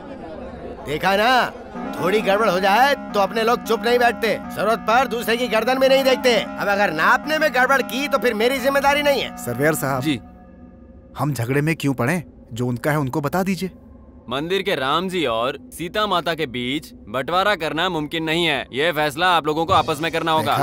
देखा ना, थोड़ी गड़बड़ हो जाए तो अपने लोग चुप नहीं बैठते, जरूरत पर दूसरे की गर्दन में नहीं देखते। अब अगर नापने में गड़बड़ की तो फिर मेरी जिम्मेदारी नहीं है। सर्वेयर साहब जी, हम झगड़े में क्यों पड़े? जो उनका है उनको बता दीजिए। मंदिर के राम जी और सीता माता के बीच बंटवारा करना मुमकिन नहीं है। ये फैसला आप लोगों को आपस में करना होगा।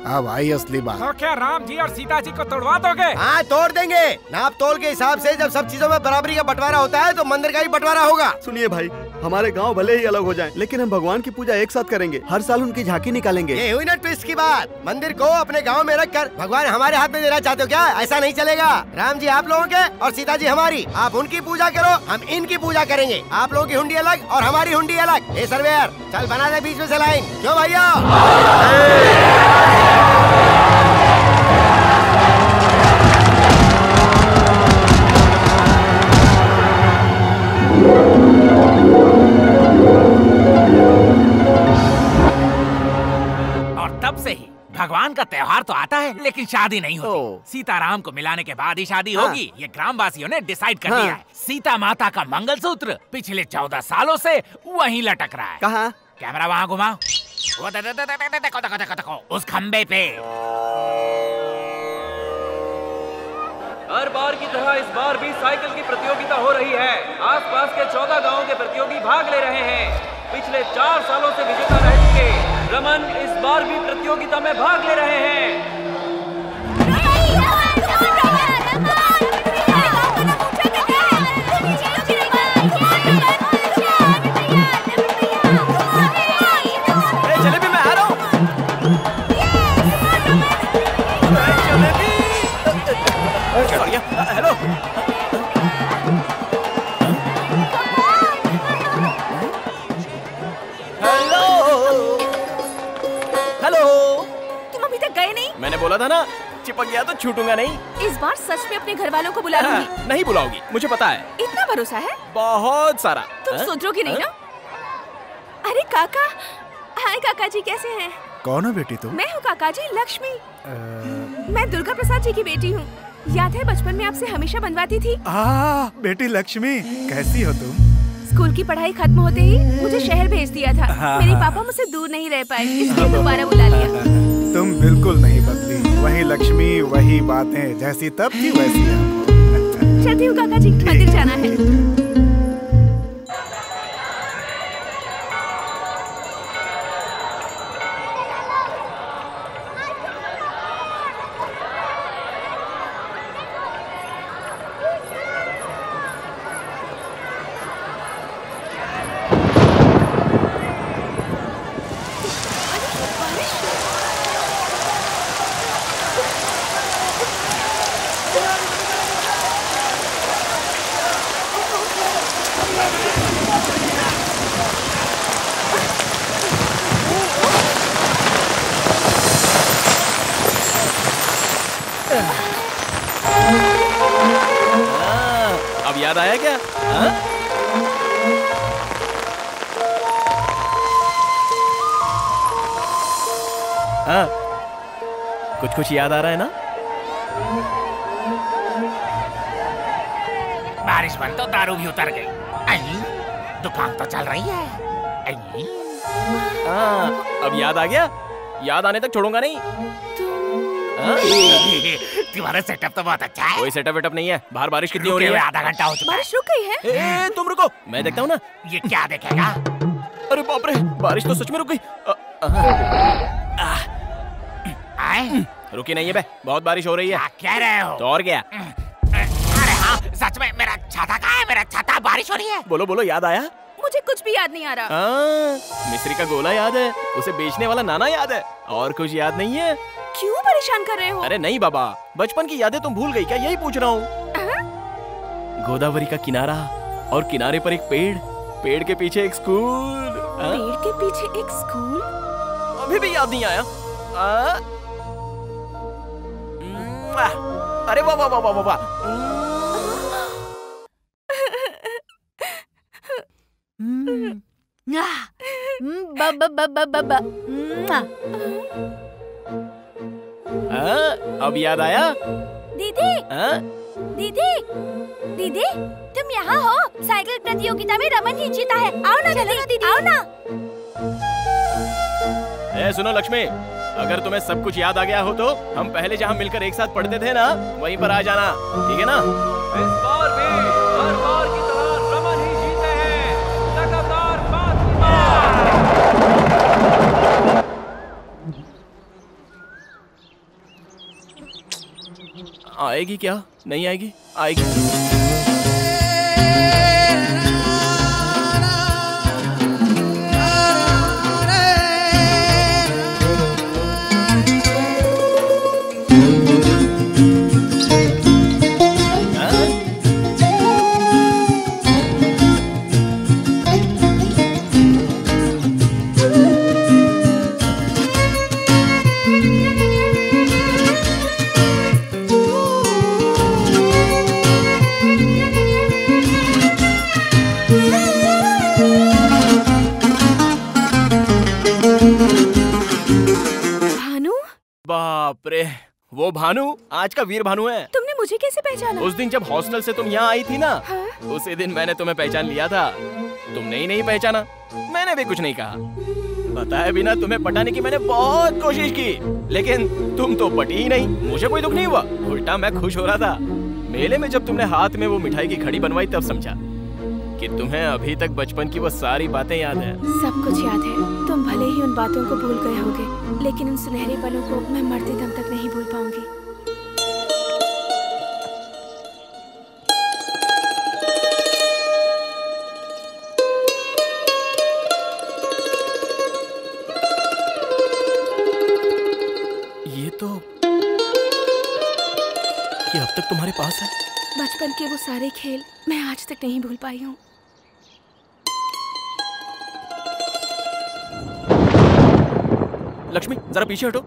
अब आई असली बात। तो क्या राम जी और सीता जी को तोड़वा दोगे? हाँ, तोड़ देंगे। नाप तोल के हिसाब से जब सब चीजों में बराबरी का बंटवारा होता है तो मंदिर का भी बंटवारा होगा। सुनिए भाई, हमारे गांव भले ही अलग हो जाएं, लेकिन हम भगवान की पूजा एक साथ करेंगे। हर साल उनकी झांकी निकालेंगे। ये हुई ना ट्विस्ट की बात। मंदिर को अपने गांव में रखकर भगवान हमारे हाथ में देना चाहते हो क्या? ऐसा नहीं चलेगा। राम जी आप लोगों के और सीता जी हमारी। आप उनकी पूजा करो, हम इनकी पूजा करेंगे। आप लोगों की हुंडी अलग और हमारी हुंडी अलग। ए सर्वेयर, चल बना दे बीच में से लाइन। क्यों भैया? और तब से ही भगवान का त्योहार तो आता है, लेकिन शादी नहीं होती। सीताराम को मिलाने के बाद ही शादी होगी, ये ग्राम वासियों ने डिसाइड कर दिया है। सीता माता का मंगलसूत्र पिछले 14 सालों से वहीं लटक रहा है। कहाँ? कैमरा वहाँ घुमाओ। वो देखो, उस खंबे पे। हर बार की तरह इस बार भी साइकिल की प्रतियोगिता हो रही है। आसपास के 14 गांवों के प्रतियोगी भाग ले रहे हैं। पिछले 4 सालों से विजेता रह चुके रमन इस बार भी प्रतियोगिता में भाग ले रहे हैं। जलेबी मैं आ रहा हूँ। हेलो। हेलो। तुम अभी तक गए नहीं? मैंने बोला था ना, चिपक गया तो छूटूंगा नहीं। इस बार सच में अपने घर वालों को बुला लूंगी। नहीं बुलाओगी, मुझे पता है। इतना भरोसा है? बहुत सारा। तुम सुधरोगी नहीं ना? अरे काका। हाय काका जी, कैसे हैं? कौन है बेटी तुम? मैं हूँ काका जी, लक्ष्मी। मैं दुर्गा प्रसाद जी की बेटी हूँ। याद है बचपन में आपसे हमेशा बनवाती थी? बेटी लक्ष्मी, कैसी हो तुम? स्कूल की पढ़ाई खत्म होते ही मुझे शहर भेज दिया था। मेरे पापा मुझसे दूर नहीं रह पाए, इसलिए दोबारा बुला लिया। तुम बिल्कुल नहीं बदली, वही लक्ष्मी, वही बातें, जैसी तब थी वैसी है। चलती हूँ काका जी, मंदिर जाना है। अब याद आया क्या? हाँ, कुछ याद आ रहा है ना? बारिश बंद तो दारू भी उतर गई। दुकान तो चल रही है। अब याद आ गया? याद आने तक छोड़ूंगा नहीं। तुम्हारा सेटअप तो बहुत अच्छा है। कोई सेटअप वेटअप नहीं है। बाहर बारिश कितनी हो रही है? आधा घंटा हो चुका है। बारिश रुक गई है? तुम रुको, मैं देखता हूँ ना। ये क्या देखेगा? अरे बाप रे, बारिश तो सच में रुक गई। रुकी नहीं है बे, बहुत बारिश हो रही है। कह रहे हो? तो और क्या? अरे हाँ, सच में मेरा छाता कहाँ है? मेरा छाता, बारिश हो रही है। बोलो बोलो, याद आया? मुझे कुछ भी याद नहीं आ रहा। मिस्री का गोला याद है, उसे बेचने वाला नाना याद है, और कुछ याद नहीं है? क्यों परेशान कर रहे हो? अरे नहीं बाबा, बचपन की यादें तुम भूल गई क्या, यही पूछ रहा हूँ। गोदावरी का किनारा और किनारे पर एक पेड़, पेड़ के पीछे एक स्कूल। पेड़ के पीछे एक स्कूल? अभी भी याद नहीं आया? अरे वाह वाह वाह वाह वाह। अब याद आया? दीदी, दीदी, दीदी, तुम यहाँ हो? साइकिल प्रतियोगिता में रमन ही जीता है। आओ ना दीदी, आओ ना। सुनो लक्ष्मी, अगर तुम्हें सब कुछ याद आ गया हो तो हम पहले जहाँ मिलकर एक साथ पढ़ते थे ना, वहीं पर आ जाना, ठीक है ना? इस बार भी हर बार की तरह रमन ही जीते हैं, लगातार 5 बार। आएगी क्या? नहीं आएगी? आएगी। वो भानु आज का वीर भानु है। तुमने मुझे कैसे पहचाना? उस दिन जब हॉस्टल से तुम यहाँ आई थी ना, हाँ? उसी दिन मैंने तुम्हें पहचान लिया था। तुमने ही नहीं पहचाना, मैंने भी कुछ नहीं कहा। बताए बिना तुम्हें पटाने की मैंने बहुत कोशिश की, लेकिन तुम तो पटी ही नहीं। मुझे कोई दुख नहीं हुआ, उल्टा मैं खुश हो रहा था। मेले में जब तुमने हाथ में वो मिठाई की घड़ी बनवाई तब समझा कि तुम्हें अभी तक बचपन की वो सारी बातें याद है। सब कुछ याद है। तुम भले ही उन बातों को भूल गए होगे, लेकिन उन सुनहरे पलों को मैं मरते दम तक नहीं भूल पाऊंगी। ये अब तक तुम्हारे पास है? बचपन के वो सारे खेल मैं आज तक नहीं भूल पाई हूँ। लक्ष्मी जरा पीछे हटो।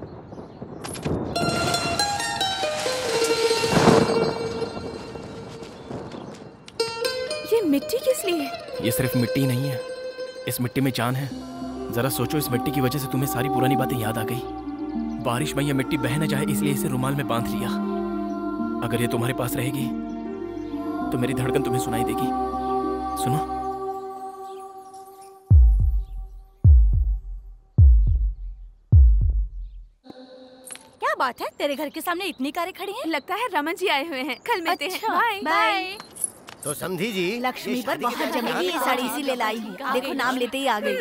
ये मिट्टी किस लिए? ये सिर्फ मिट्टी नहीं है, इस मिट्टी में जान है। जरा सोचो, इस मिट्टी की वजह से तुम्हें सारी पुरानी बातें याद आ गई। बारिश में ये मिट्टी बह न जाए इसलिए इसे रुमाल में बांध लिया। अगर ये तुम्हारे पास रहेगी तो मेरी धड़कन तुम्हें सुनाई देगी। सुनो। क्या बात है, तेरे घर के सामने इतनी कारें खड़ी हैं? लगता है रमन जी आए हुए हैं। कल मिलते हैं। Bye bye. तो समझी जी, लक्ष्मी पर बहुत जमेगी ये साड़ी, इसीलिए लाई हूँ। देखो नाम लेते ही आ गई।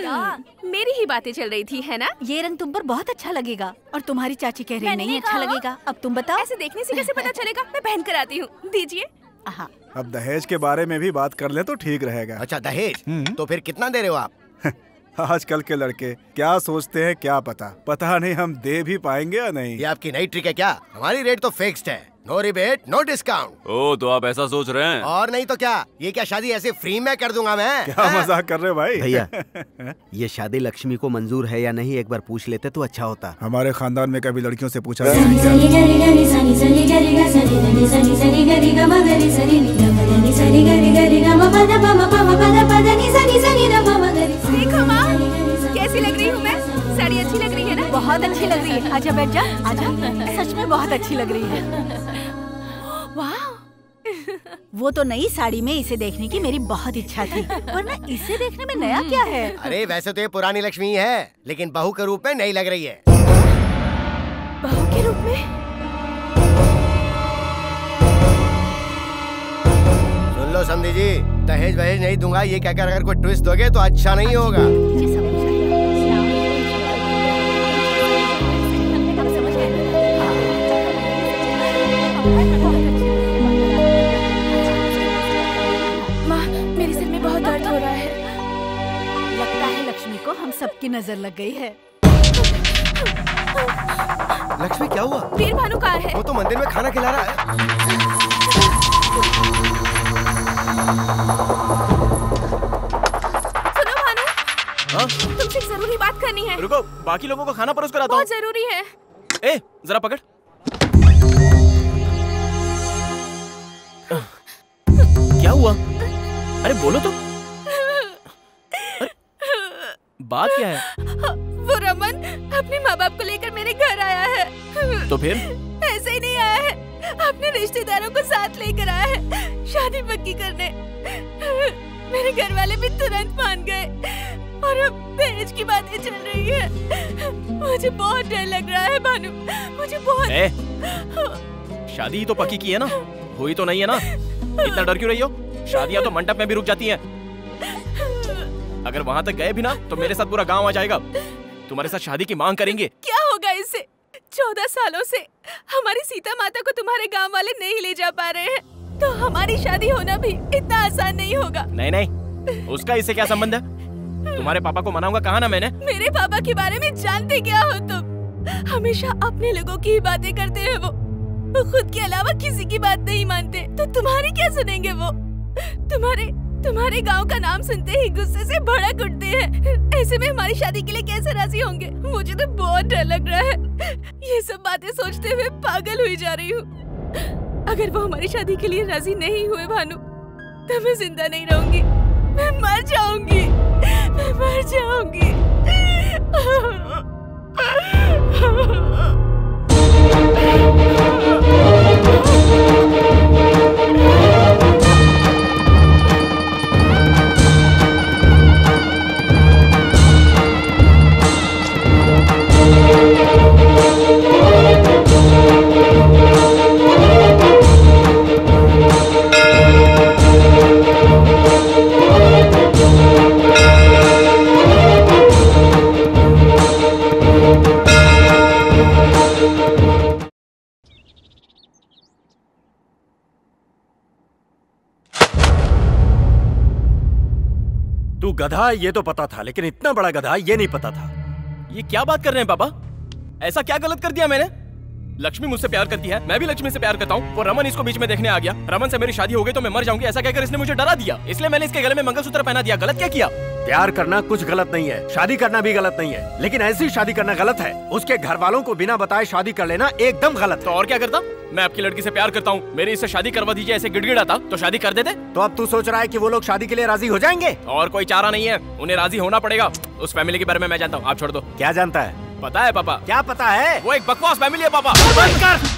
मेरी ही बातें चल रही थी, है ना? ये रंग तुम पर बहुत अच्छा लगेगा। और तुम्हारी चाची कह रही नहीं अच्छा लगेगा। अब तुम बताओ। ऐसे देखने से कैसे पता चलेगा? मैं पहन कर आती हूँ, दीजिए। अब दहेज के बारे में भी बात कर ले तो ठीक रहेगा। अच्छा दहेज, तो फिर कितना दे रहे हो आप? आजकल के लड़के क्या सोचते हैं क्या पता नहीं हम दे भी पाएंगे या नहीं। ये आपकी नई ट्रिक है क्या? हमारी रेट तो फिक्स्ड है, नो रिबेट नो डिस्काउंट। ओ तो आप ऐसा सोच रहे हैं? और नहीं तो क्या, ये क्या शादी ऐसे फ्री में कर दूंगा मैं? क्या मजाक कर रहे भाई? भैया ये शादी लक्ष्मी को मंजूर है या नहीं एक बार पूछ लेते तो अच्छा होता। हमारे खानदान में कभी लड़कियों से पूछा देखो माँ, कैसी लग रही हूँ मैं? साड़ी अच्छी लग रही है ना? बहुत अच्छी लग रही है। आजा बैठ जा, आजा। सच में बहुत अच्छी लग रही है। वाह। वो तो नई साड़ी में इसे देखने की मेरी बहुत इच्छा थी, वरना इसे देखने में नया क्या है? अरे वैसे तो ये पुरानी लक्ष्मी है, लेकिन बहू के रूप में नई लग रही है। बहू के रूप में? सुन लो समधी जी, दहेज वहेज नहीं दूंगा ये कहकर अगर कोई ट्विस्ट दोगे तो अच्छा नहीं होगा। माँ, मेरे सिर में बहुत दर्द हो रहा है। लगता है लक्ष्मी को हम सबकी नजर लग गई है। लक्ष्मी क्या हुआ? वीर भानु कहाँ है? वो तो मंदिर में खाना खिला रहा है। सुनो भानु, तुमसे एक जरूरी बात करनी है। रुको, बाकी लोगों को खाना परोस कर आता हूँ। बहुत जरूरी है। ए, जरा पकड़। क्या हुआ? अरे बोलो तो। अरे, बात क्या है? वो रमन अपने माँ बाप को लेकर मेरे घर आया है। तो फिर? ऐसे ही नहीं आया है, अपने रिश्तेदारों को साथ लेकर आया है शादी पक्की करने। मेरे घर वाले भी तुरंत मान गए और अब दहेज की बातें चल रही है। मुझे बहुत डर लग रहा है भानु, मुझे बहुत। शादी तो पक्की की है ना, हुई तो नहीं है ना? इतना डर क्यों रही हो? शादियां तो मंडप में भी रुक जाती हैं। अगर वहां तक गए भी ना तो मेरे साथ पूरा गांव आ जाएगा, तुम्हारे साथ शादी की मांग करेंगे। क्या होगा इससे? 14 सालों से हमारी सीता माता को तुम्हारे गांव वाले नहीं ले जा पा रहे हैं, तो हमारी शादी होना भी इतना आसान नहीं होगा। नहीं नहीं, उसका इससे क्या संबंध है? तुम्हारे पापा को मनाऊंगा कहा ना मैंने। मेरे पापा के बारे में जानते क्या हो तुम? हमेशा अपने लोगों की ही बातें करते हैं वो खुद के अलावा किसी की बात नहीं मानते, तो तुम्हारी क्या सुनेंगे वो? तुम्हारे गांव का नाम सुनते ही गुस्से से भड़क उठते हैं। ऐसे में हमारी शादी के लिए कैसे राजी होंगे? मुझे तो बहुत डर लग रहा है। ये सब बातें सोचते हुए पागल हुई जा रही हूँ। अगर वो हमारी शादी के लिए राजी नहीं हुए भानु, तो मैं जिंदा नहीं रहूंगी, मैं मर जाऊंगी, मैं मर जाऊंगी। तू गधा ये तो पता था, लेकिन इतना बड़ा गधा ये नहीं पता था। ये क्या बात कर रहे हैं पापा? ऐसा क्या गलत कर दिया मैंने? लक्ष्मी मुझसे प्यार करती है, मैं भी लक्ष्मी से प्यार करता हूँ। वो रमन इसको बीच में देखने आ गया। रमन से मेरी शादी हो गई तो मैं मर जाऊंगी, ऐसा कहकर इसने मुझे डरा दिया। इसलिए मैंने इसके गले में मंगलसूत्र पहना दिया। गलत क्या किया? प्यार करना कुछ गलत नहीं है, शादी करना भी गलत नहीं है, लेकिन ऐसी शादी करना गलत है। उसके घर वालों को बिना बताए शादी कर लेना एकदम गलत है। तो और क्या करता? मैं आपकी लड़की से प्यार करता हूँ, मेरी इससे शादी करवा दीजिए ऐसे गिड़गिड़ाता तो शादी कर देते। तो अब तू सोच रहा है कि वो लोग शादी के लिए राजी हो जाएंगे? और कोई चारा नहीं है, उन्हें राजी होना पड़ेगा। उस फैमिली के बारे में मैं जानता हूँ, आप छोड़ दो। क्या जानता है? पता है पापा। क्या पता है? वो एक बकवास फैमिली है पापा। बंद कर।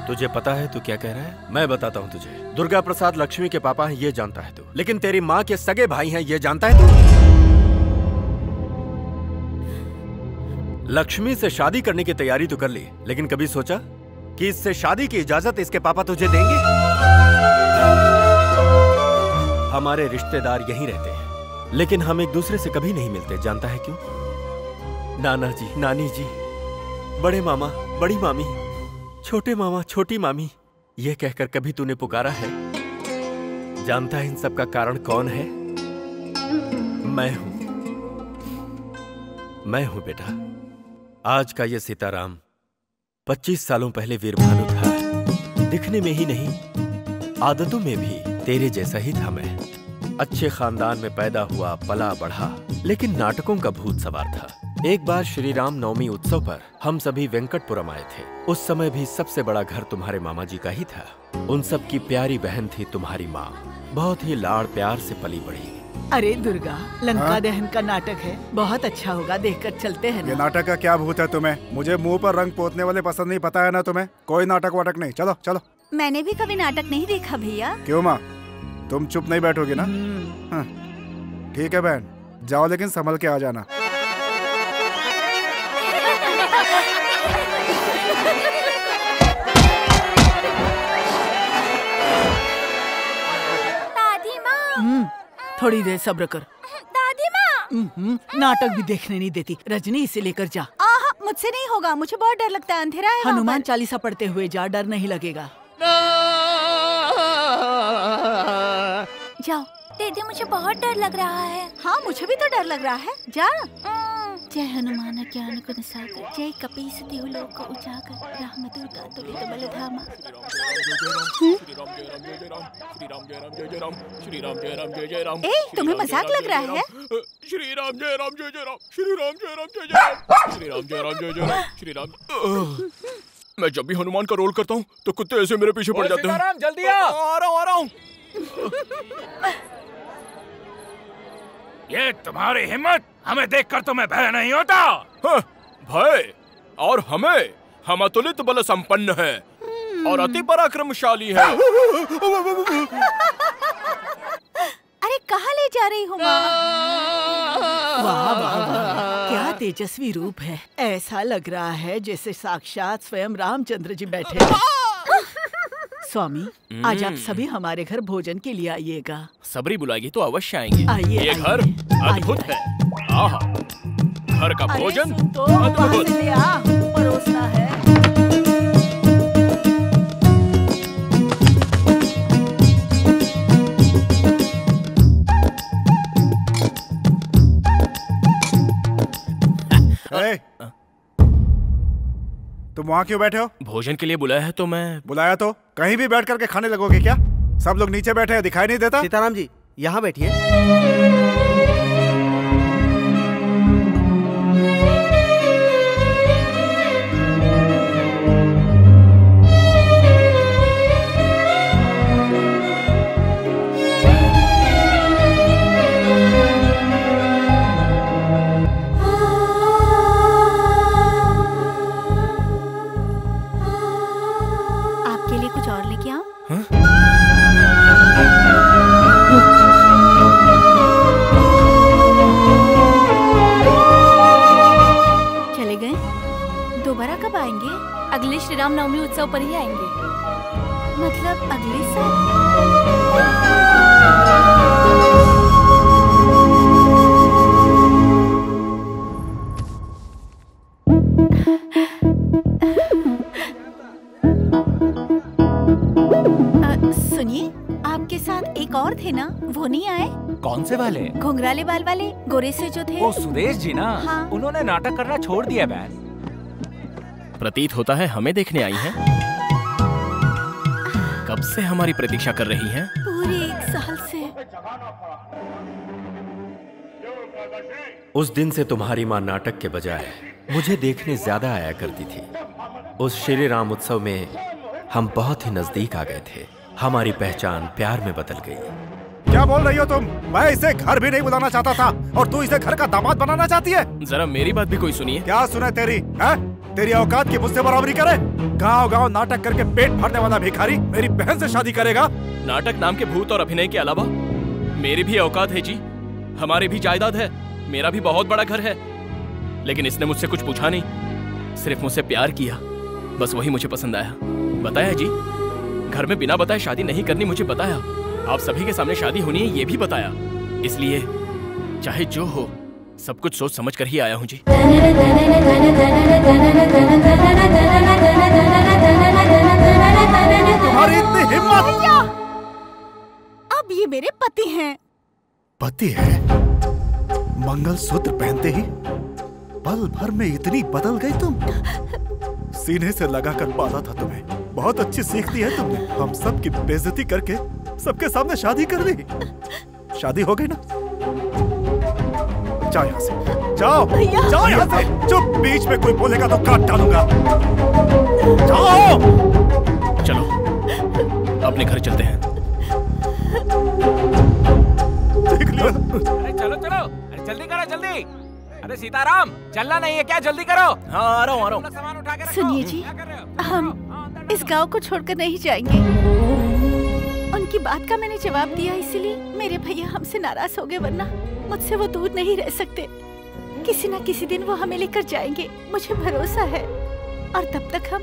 तुझे पता है तू क्या कह रहा है? मैं बताता हूँ तुझे। दुर्गा प्रसाद लक्ष्मी के पापा हैं ये जानता है तू, लेकिन तेरी माँ के सगे भाई हैं ये जानता है तू? लक्ष्मी से शादी करने की तैयारी तो कर ली, लेकिन कभी सोचा कि इससे शादी की इजाजत इसके पापा तुझे देंगे? हमारे रिश्तेदार यहीं रहते हैं, लेकिन हम एक दूसरे से कभी नहीं मिलते। जानता है क्यों? नाना जी, नानी जी, बड़े मामा, बड़ी मामी, छोटे मामा, छोटी मामी, ये कहकर कभी तूने पुकारा है? जानता है इन सब का कारण कौन है? मैं हूं। मैं हूं बेटा। आज का ये सीताराम 25 सालों पहले वीरभानु था। दिखने में ही नहीं, आदतों में भी तेरे जैसा ही था मैं। अच्छे खानदान में पैदा हुआ, पला बढ़ा, लेकिन नाटकों का भूत सवार था। एक बार श्री राम नवमी उत्सव पर हम सभी वेंकटपुरम आए थे। उस समय भी सबसे बड़ा घर तुम्हारे मामा जी का ही था। उन सब की प्यारी बहन थी तुम्हारी माँ, बहुत ही लाड़ प्यार से पली बड़ी। अरे दुर्गा, लंका दहन का नाटक है, बहुत अच्छा होगा, देखकर चलते हैं ना। ये नाटक का क्या भूत है तुम्हें? मुझे मुंह पर रंग पोतने वाले पसंद नहीं, पता है ना तुम्हें? कोई नाटक वाटक नहीं, चलो चलो। मैंने भी कभी नाटक नहीं देखा भैया। क्यों माँ, तुम चुप नहीं बैठोगी ना? हाँ। ठीक है बहन, जाओ लेकिन संभल के आ जाना। दादी माँ, थोड़ी देर सब्र कर। दादी माँ, नाटक भी देखने नहीं देती। रजनी, इसे लेकर जा। मुझसे नहीं होगा, मुझे बहुत डर लगता है, अंधेरा है। हनुमान चालीसा पढ़ते हुए जा, डर नहीं लगेगा। जाओ। दीदी, मुझे बहुत डर लग रहा है। हाँ, मुझे भी तो डर लग रहा है। जा। जय हनुमान ज्ञान गुण सागर, जय कपीस तिहु लोक उजागर, रामदूत अतुलित बलधामा। तुम्हें मजाक लग रहा है? श्री राम जय राम जय जय राम, श्री राम जय राम जय जय राम, श्री राम जय राम जय जय राम, श्री राम। मैं जब भी हनुमान का रोल करता हूँ तो कुत्ते ऐसे मेरे पीछे पड़ जाते हैं। जल्दी आ रहा हूँ। ये तुम्हारी हिम्मत, हमें देखकर तुम्हें भय नहीं होता? भय? और हमें? हम अतुलित बल संपन्न है और अति पराक्रमशाली है। अरे कहाँ ले जा रही हो माँ? वाह वाह वाह, क्या तेजस्वी रूप है। ऐसा लग रहा है जैसे साक्षात स्वयं रामचंद्र जी बैठे हैं। स्वामी, आज आप सभी हमारे घर भोजन के लिए आइएगा। सबरी बुलाएगी तो अवश्य आएंगे। आइए, ये घर अद्भुत है। आहा, घर का भोजन अद्भुत। परोसना है। तुम वहाँ क्यों बैठे हो? भोजन के लिए बुलाया है तो मैं। बुलाया तो कहीं भी बैठ करके खाने लगोगे क्या? सब लोग नीचे बैठे हैं, दिखाई नहीं देता? सीताराम जी, यहाँ बैठिए। दोबारा कब आएंगे? अगले श्री राम नवमी उत्सव पर ही आएंगे। मतलब अगले साल। साथ एक और थे ना, वो नहीं आए? कौन से वाले? घुंघराले बाल वाले, गोरे से जो थे। वो सुरेश जी ना? हाँ। उन्होंने नाटक करना छोड़ दिया बहन। प्रतीत होता है हमें देखने आई हैं। कब से हमारी प्रतीक्षा कर रही हैं? पूरे 1 साल से। उस दिन से तुम्हारी माँ नाटक के बजाय मुझे देखने ज्यादा आया करती थी। उस श्री राम उत्सव में हम बहुत ही नजदीक आ गए थे। हमारी पहचान प्यार में बदल गई। क्या बोल रही हो तुम? मैं इसे घर भी नहीं बुलाना चाहता था और तू इसे घर का दामाद बनाना चाहती है? जरा मेरी बात भी कोई सुनिए। क्या सुने तेरी? तेरी औकात की मुझसे बराबरी करे? गांव-गांव नाटक करके पेट भरने वाला भिखारी मेरी बहन से शादी करेगा? नाटक नाम के भूत और अभिनय के अलावा मेरी भी औकात है जी। हमारी भी जायदाद है, मेरा भी बहुत बड़ा घर है। लेकिन इसने मुझसे कुछ पूछा नहीं, सिर्फ मुझसे प्यार किया। बस वही मुझे पसंद आया। बताया जी, घर में बिना बताए शादी नहीं करनी मुझे बताया। आप सभी के सामने शादी होनी है ये भी बताया। इसलिए चाहे जो हो सब कुछ सोच समझ कर ही आया हूँ जी। तुम्हारी इतनी हिम्मत! अब ये मेरे पति हैं। पति है? मंगलसूत्र पहनते ही पल भर में इतनी बदल गई तुम। सीने से लगाकर पाला था तुम्हें। बहुत अच्छी सीख दी है तुमने। हम सब की बेइज्जती करके सबके सामने शादी कर ली। शादी हो गई ना? जाओ यहाँ से, जाओ, जाओ यहाँ से। चुप, बीच में कोई बोलेगा तो काट डालूंगा। जाओ। चलो अपने घर चलते हैं। देख लिया? अरे चलो चलो, अरे जल्दी करो जल्दी। अरे सीताराम, चलना नहीं है क्या? जल्दी करो। हाँ आ रहा हूँ। सामान उठा के रखो। सुनिए जी, हम इस गांव को छोड़कर नहीं जाएंगे। उनकी बात का मैंने जवाब दिया, इसीलिए मेरे भैया हमसे नाराज हो गए, वरना मुझसे वो दूर नहीं रह सकते। किसी न किसी दिन वो हमें लेकर जाएंगे, मुझे भरोसा है। और तब तक हम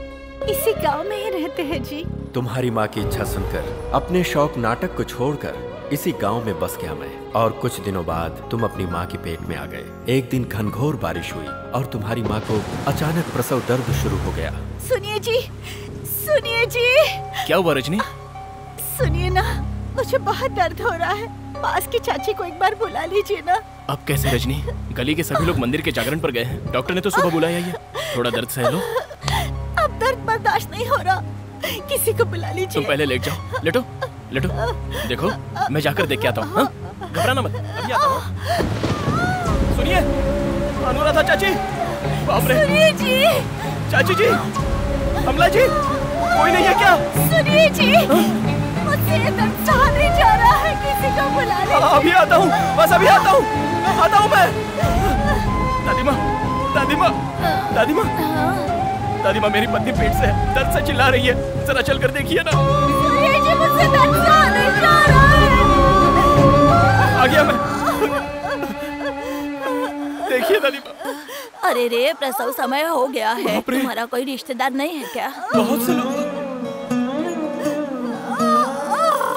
इसी गांव में ही रहते हैं जी। तुम्हारी माँ की इच्छा सुनकर अपने शौक नाटक को छोड़कर इसी गांव में बस गया मैं। और कुछ दिनों बाद तुम अपनी माँ के पेट में आ गए। एक दिन घनघोर बारिश हुई और तुम्हारी माँ को अचानक प्रसव दर्द शुरू हो गया। सुनिए जी, सुनिए जी। क्या हुआ रजनी? सुनिए ना, मुझे बहुत दर्द हो रहा है। पास की चाची को एक बार बुला लीजिए ना। अब कैसे रजनी? गली के सभी लोग मंदिर के जागरण पर गए हैं। डॉक्टर ने तो सुबह बुलाया ही है। थोड़ा दर्द सह लो। अब दर्द बर्दाश्त नहीं हो रहा, किसी को बुला लीजिए। तुम पहले लेट जाओ। लेटो लेटो। देखो मैं जाकर देख के आता हूँ। घबराना मत, अभी आता हूँ। सुनिए, अनुराधा चाची। बाप रे। सुनिए जी। चाची जी, अमला जी, कोई नहीं है क्या? सुनिए जी, मुझसे ये दर्द सहा नहीं जा रहा है, किसी को बुला लीजिए। अभी आता हूँ, बस अभी आता हूँ। आता हूँ मैं। दादी माँ, दादी माँ, दादी माँ, दादी माँ, मेरी पत्नी पेट से है, दर्द से चिल्ला रही है। जरा चल कर देखिए ना। सुनिए जी, मुझसे दर्द सहा नहीं जा रहा है। आ गया मैं। देखिए दादी माँ। अरे रे, प्रसव समय हो गया है। तुम्हारा कोई रिश्तेदार नहीं है क्या? बहुत से लोग।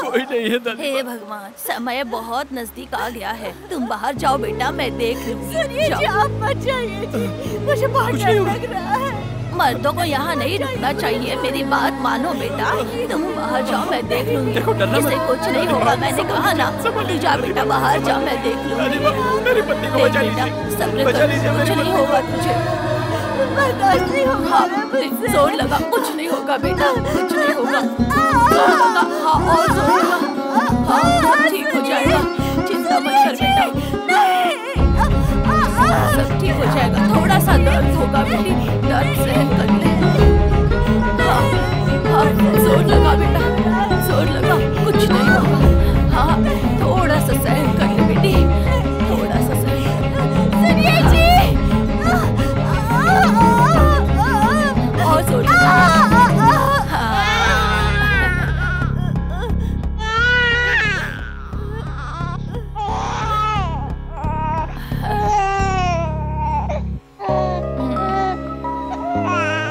कोई नहीं है दादी। हे भगवान, समय बहुत नजदीक आ गया है। तुम बाहर जाओ बेटा, मैं देख लूंगी। सुनिए जी, आप मत जाइए जी, मुझे बहुत डर लग रहा है। मर्दों को यहाँ नहीं रुकना चाहिए, मेरी बात मानो बेटा। तुम बाहर जाओ, मैं देख लूंगी। इसे कुछ नहीं होगा, मैंने कहा ना। तू जा बेटा, बाहर जा, मैं देख लूंगी। मेरी पत्नी को बचा लीजिए। सब्र कर, कुछ नहीं होगा तुझे। बर्दाश्त नहीं होगा। जोर लगा, कुछ नहीं होगा बेटा, कुछ नहीं होगा। जोर लगा, हाँ और जोर लगा। हाँ, सब ठीक हो जाएगा, चिंता मत कर बेटा। सब ठीक हो जाएगा। थोड़ा सा दर्द होगा बेटी, दर्द सहन कर ले। हाँ, हाँ, जोर लगा बेटा, जोर लगा, कुछ नहीं होगा। हाँ, थोड़ा सा सहन कर ले बेटी, थोड़ा सा सहन कर। सुनिए जी, और जोर लगा।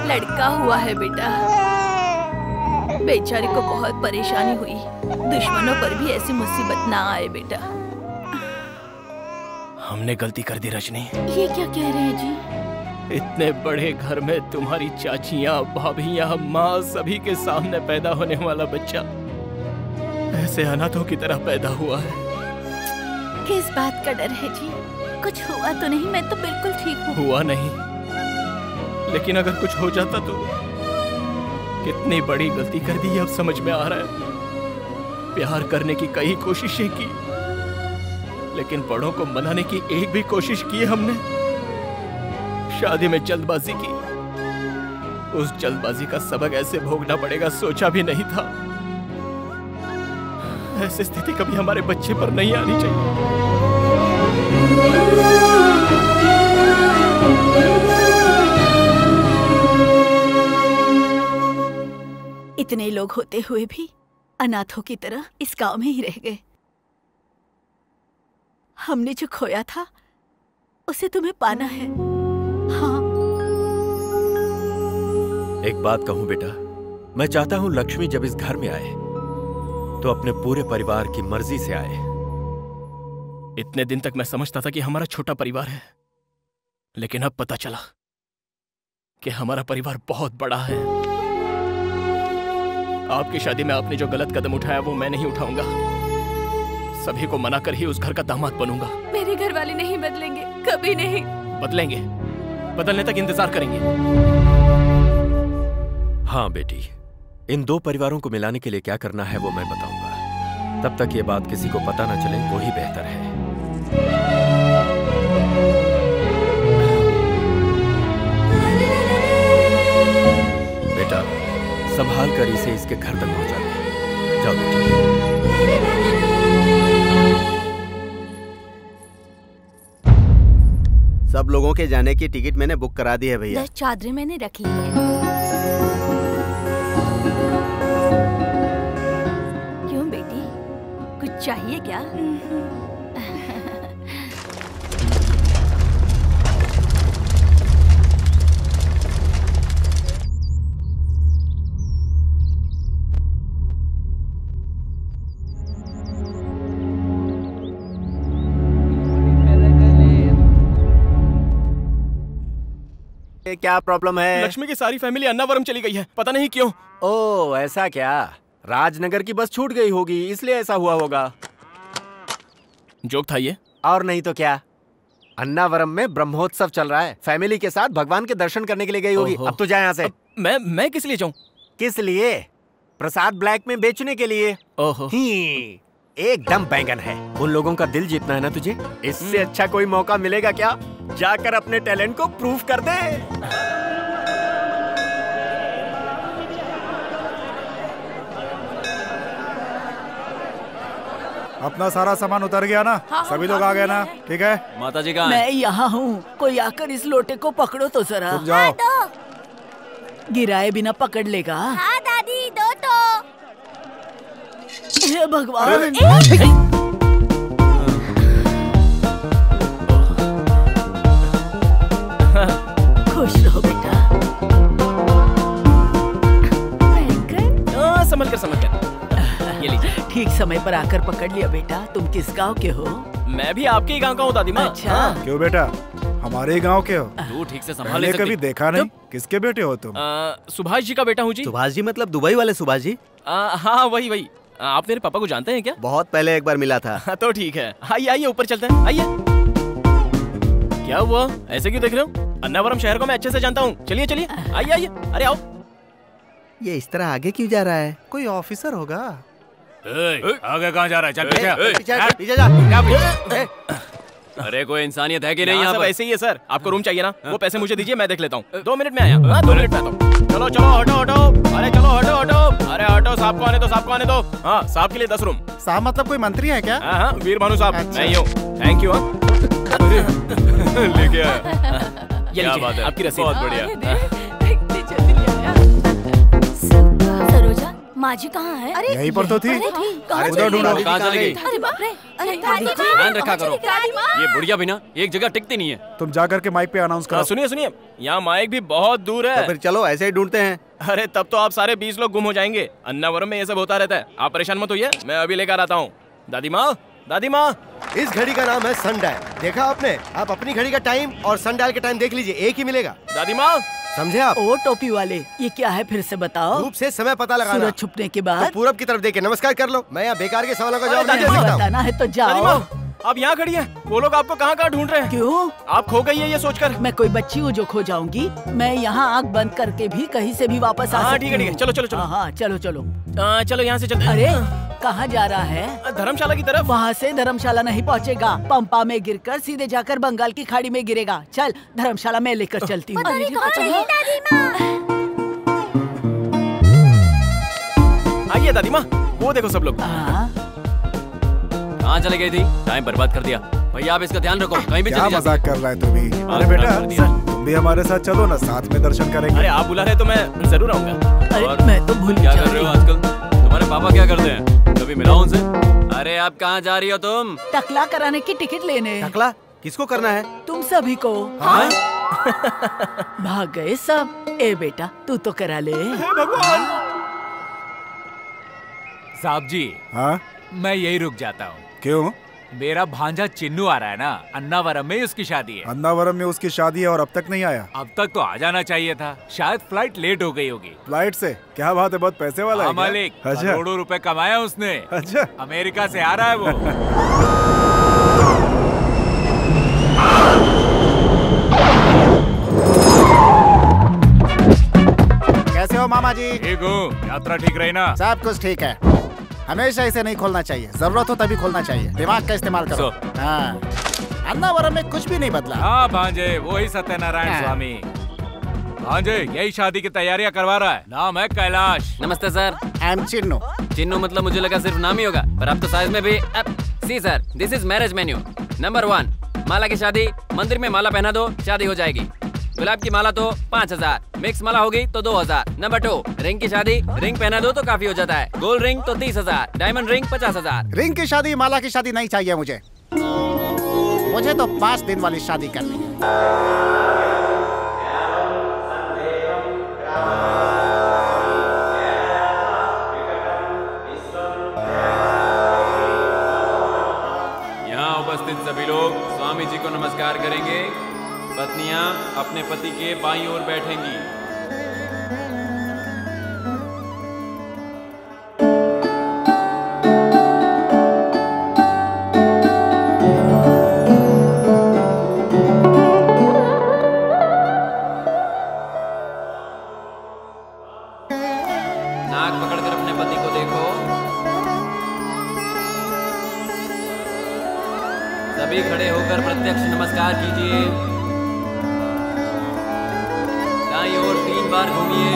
लड़का हुआ है बेटा। बेचारी को बहुत परेशानी हुई। दुश्मनों पर भी ऐसी मुसीबत ना आए बेटा। हमने गलती कर दी रजनी। ये क्या कह रहे हैं जी? इतने बड़े घर में तुम्हारी चाचियाँ, भाभियाँ, माँ, सभी के सामने पैदा होने वाला बच्चा से अनाथों की तरह पैदा हुआ है। किस बात का डर है जी? कुछ हुआ तो नहीं? मैं तो बिल्कुल ठीक हूँ। हुआ नहीं, लेकिन अगर कुछ हो जाता तो कितनी बड़ी गलती कर दी है अब समझ में आ रहा है। प्यार करने की कई कोशिशें की, लेकिन बड़ों को मनाने की एक भी कोशिश की हमने। शादी में जल्दबाजी की, उस जल्दबाजी का सबक ऐसे भोगना पड़ेगा सोचा भी नहीं था। ऐसी स्थिति कभी हमारे बच्चे पर नहीं आनी चाहिए। इतने लोग होते हुए भी अनाथों की तरह इस गांव में ही रह गए। हमने जो खोया था उसे तुम्हें पाना है। हाँ। एक बात कहूं बेटा, मैं चाहता हूं लक्ष्मी जब इस घर में आए तो अपने पूरे परिवार की मर्जी से आए। इतने दिन तक मैं समझता था कि हमारा छोटा परिवार है, लेकिन अब पता चला कि हमारा परिवार बहुत बड़ा है। आपकी शादी में आपने जो गलत कदम उठाया वो मैं नहीं उठाऊंगा। सभी को मनाकर ही उस घर का दामाद बनूंगा। मेरे घर वाले नहीं बदलेंगे, कभी नहीं। बदलेंगे, बदलने तक इंतजार करेंगे। हाँ बेटी, इन दो परिवारों को मिलाने के लिए क्या करना है वो मैं बताऊंगा। तब तक ये बात किसी को पता न चले वो ही बेहतर है। बेटा, संभाल कर इसे इसके घर तक पहुंचा दे। जाओ बेटी। सब लोगों के जाने की टिकट मैंने बुक करा दी है भैया। 10 चादरें मैंने रख ली है। क्यों बेटी, कुछ चाहिए क्या? क्या प्रॉब्लम है? लक्ष्मी की सारी फैमिली अन्नावरम चली गई है, पता नहीं क्यों। ओह, ऐसा क्या? राजनगर की बस छूट गई होगी, इसलिए ऐसा हुआ होगा। जोक था ये? और नहीं तो क्या। अन्नावरम में ब्रह्मोत्सव चल रहा है, फैमिली के साथ भगवान के दर्शन करने के लिए गई होगी। अब तो जाए यहाँ से। मैं किस लिए जाऊँ? किस लिए? प्रसाद ब्लैक में बेचने के लिए। ओहो। एकदम बैंगन है। उन लोगों का दिल जीतना है ना तुझे, इससे अच्छा कोई मौका मिलेगा क्या? जाकर अपने टैलेंट को प्रूव कर दे। अपना सारा सामान उतर गया ना? हाँ, सभी लोग आ गए ना? ठीक है। माता जी कहाँ मैं यहाँ हूँ, कोई आकर इस लोटे को पकड़ो तो जरा। तुम जाओ। गिराए बिना पकड़ लेगा। हाँ दादी, दो तो। हे भगवान। खुश रहो बेटा। संभल कर। ये लीजिए। ठीक समय पर आकर पकड़ लिया बेटा। तुम किस गांव के हो? मैं भी आपके ही गांव का हूँ दादी माँ। अच्छा। क्यों बेटा, हमारे गांव के हो? तू ठीक से संभाल मैंने ले सकती। कभी देखा नहीं। किसके बेटे हो तुम? सुभाष जी का बेटा हूँ जी। सुभाष जी मतलब दुबई वाले सुभाष जी? हाँ वही। आप मेरे पापा को जानते हैं क्या? बहुत पहले एक बार मिला था। तो ठीक है, आइए ऊपर चलते हैं। आइए। क्या हुआ, ऐसे क्यों देख रहे हो? अन्नावरम शहर को मैं अच्छे से जानता हूँ। चलिए आइए। अरे आओ। ये इस तरह आगे क्यों जा रहा है? कोई ऑफिसर होगा। आगे कहाँ जा रहा है? चल पीछे जा। अरे कोई इंसानियत है कि नहीं? यहाँ यहाँ सब पर ऐसे ही है सर। आपको रूम चाहिए ना? वो पैसे मुझे दीजिए, मैं देख लेता हूँ। 2 मिनट में आया। 2 मिनट में आता हूँ। चलो हटो। अरे चलो हटो। अरे हटो, साहब को आने दो। हाँ, साहब के लिए 10 रूम। साहब मतलब कोई मंत्री है क्या? हाँ, वीर भानु साहब। अच्छा। मैं ही हूँ। Thank you. लेके आया। ये क्या लीजिए, बात है, आपकी रसीद। बहुत बढ़िया। सरोजा, माँ जी कहाँ है? अरे यहीं पर तो थी। कहाँ उधर ढूंढो। कहाँ चली गई? अरे बाप रे, अरे दादी माँ, ध्यान रखा करो। दादी माँ। ये बुढ़िया भी ना एक जगह टिकती नहीं है। तुम जाकर के माइक पे अनाउंस करो। सुनिए, यहाँ माइक भी बहुत दूर है। तो फिर चलो ऐसे ही ढूंढते हैं। अरे तब तो आप सारे 20 लोग गुम हो जाएंगे। अन्नावरम में ये सब होता रहता है। आप परेशान मत होइए, मैं अभी लेकर आता हूँ। दादी माँ, दादी माँ, इस घड़ी का नाम है सनडायल। देखा आपने? आप अपनी घड़ी का टाइम और सनडायल का टाइम देख लीजिए, एक ही मिलेगा। दादी माँ, समझे आप? ओ टोपी वाले, ये क्या है फिर से बताओ। धूप से समय पता लगाना। सूरज छुपने के बाद तो पूरब की तरफ देख के नमस्कार कर लो। मैं यहाँ बेकार के सवालों का जवाब नहीं दे नहीं सकता। बताना है तो दादी जाओ। माँ, आप यहाँ खड़ी हैं। वो लोग आपको कहाँ कहाँ ढूंढ रहे हैं। क्यों? आप खो गई है ये सोचकर। मैं कोई बच्ची हूँ जो खो जाऊंगी? मैं यहाँ आँख बंद करके भी कहीं से भी वापस आ हाँ सकती ठीक है ठीक है, हूँ। चलो चलो चलो। हाँ चलो चलो। चलो यहाँ से चलते। अरे कहाँ जा रहा है? धर्मशाला की तरफ। वहाँ से धर्मशाला नहीं पहुँचेगा, पंपा में गिरकर सीधे जाकर बंगाल की खाड़ी में गिरेगा। चल धर्मशाला में लेकर चलती हूँ। आइए दादी माँ, वो देखो सब लोग। कहाँ चले गई थी? टाइम बर्बाद कर दिया। भैया आप इसका ध्यान रखो, कहीं भी क्या चली मजाक कर रहा है तुम्ही? अरे बेटा तुम भी हमारे साथ चलो ना, साथ में दर्शन करेंगे। अरे आप बुला रहे तो मैं जरूर आऊंगा। अरे मैं तो भूल क्या कर रहे हो आजकल? तुम्हारे पापा क्या करते हैं? कभी मिलाओ उनसे? अरे आप कहाँ जा रही हो तुम? टकला कराने की टिकट लेने। टकला किसको करना है? तुम सभी को। हाँ? भाग गए सब। ए बेटा तू तो करा ले। भगवान। साहब जी। हाँ? मैं यही रुक जाता हूँ। क्यों? मेरा भांजा चिन्नू आ रहा है ना, अन्नावरम में उसकी शादी है। अन्नावरम में उसकी शादी है और अब तक नहीं आया? अब तक तो आ जाना चाहिए था, शायद फ्लाइट लेट हो गई होगी। फ्लाइट से? क्या बात है, बहुत पैसे वाला है क्या? मालिक, अच्छा। करोड़ों रुपए कमाया उसने। अच्छा। अमेरिका से आ रहा है वो। कैसे हो मामा जी? ठीक हूँ। यात्रा ठीक रही ना? सब कुछ ठीक है। हमेशा इसे नहीं खोलना चाहिए, जरूरत हो तभी खोलना चाहिए। दिमाग का इस्तेमाल करो। हाँ। अन्नावरम में कुछ भी नहीं बदला। हाँ भांजे, वही सत्यनारायण स्वामी। भांजे यही शादी की तैयारियां करवा रहा है। नाम है कैलाश। नमस्ते sir. I am Chinnu. Chinnu मतलब मुझे लगा सिर्फ नाम ही होगा, पर अब तो साइज में भी। See sir, this is marriage menu. Number 1, Mala की शादी। मंदिर में माला पहना दो, शादी हो जाएगी। गुलाब की माला तो 5000, मिक्स माला होगी तो 2000। नंबर 2, रिंग की शादी। रिंग पहना दो तो काफी हो जाता है। गोल्ड रिंग तो 30,000, डायमंड रिंग 50,000। रिंग की शादी, माला की शादी नहीं चाहिए मुझे। मुझे तो 5 दिन वाली शादी करनी है। यहाँ उपस्थित सभी लोग स्वामी जी को नमस्कार करेंगे। पत्नियां अपने पति के बाईं ओर बैठेंगी। नाक पकड़कर अपने पति को देखो। सभी खड़े होकर प्रत्यक्ष नमस्कार कीजिए। दाईं ओर 3 बार घूमिए।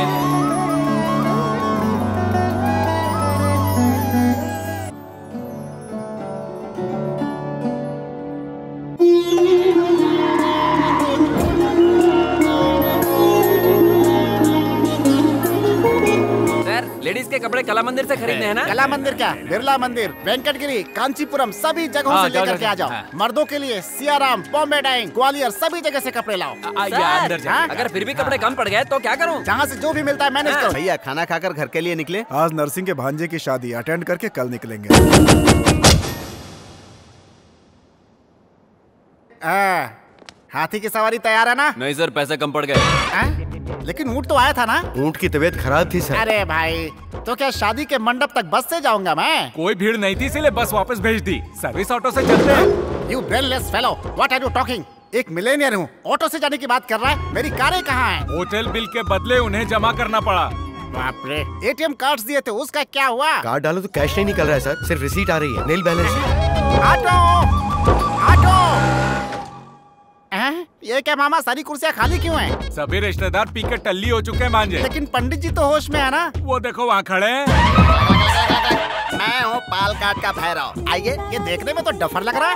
लेडीज के कपड़े कला मंदिर से खरीदने हैं ना? कला मंदिर क्या, बिरला मंदिर, वेंकटगिरी, कांचीपुरम, सभी जगहों से लेकर के आ जाओ। मर्दों के लिए सियाराम, बॉम्बे डाइंग, ग्वालियर, सभी जगह से कपड़े लाओ। अंदर जाओ। अगर फिर भी कपड़े कम पड़ गए तो क्या करूं? जहाँ से जो भी मिलता है मैनेज करो। भैया खाना खाकर घर के लिए निकले। आज नरसिंह के भांजे की शादी अटेंड करके कल निकलेंगे। हाथी की सवारी तैयार है ना? नहीं सर, पैसे कम पड़ गए। लेकिन ऊँट तो आया था ना? ऊँट की तबीयत खराब थी सर। अरे भाई, तो क्या शादी के मंडप तक बस से जाऊंगा मैं? कोई भीड़ नहीं थी इसलिए बस वापस भेज दी। सर्विस ऑटो से चलते हैं। You brainless fellow, what are you talking? एक मिलेनियर हूँ, ऑटो से जाने की बात कर रहा है। मेरी कारें कहाँ हैं? होटल बिल के बदले उन्हें जमा करना पड़ा। बाप रे, ATM कार्ड्स दिए थे, उसका क्या हुआ? कार्ड डालो तो कैश नहीं निकल रहा है सर, सिर्फ रिसीट आ रही है, नील बैलेंस। Auto, auto. ये क्या मामा, सारी कुर्सियाँ खाली क्यों हैं? सभी रिश्तेदार पी के टल्ली हो चुके हैं भांजे। लेकिन पंडित जी तो होश में है ना? वो देखो वहाँ खड़े हैं। मैं हूँ पालकाट का भैरव। आइए, ये देखने में तो डफर लग रहा है।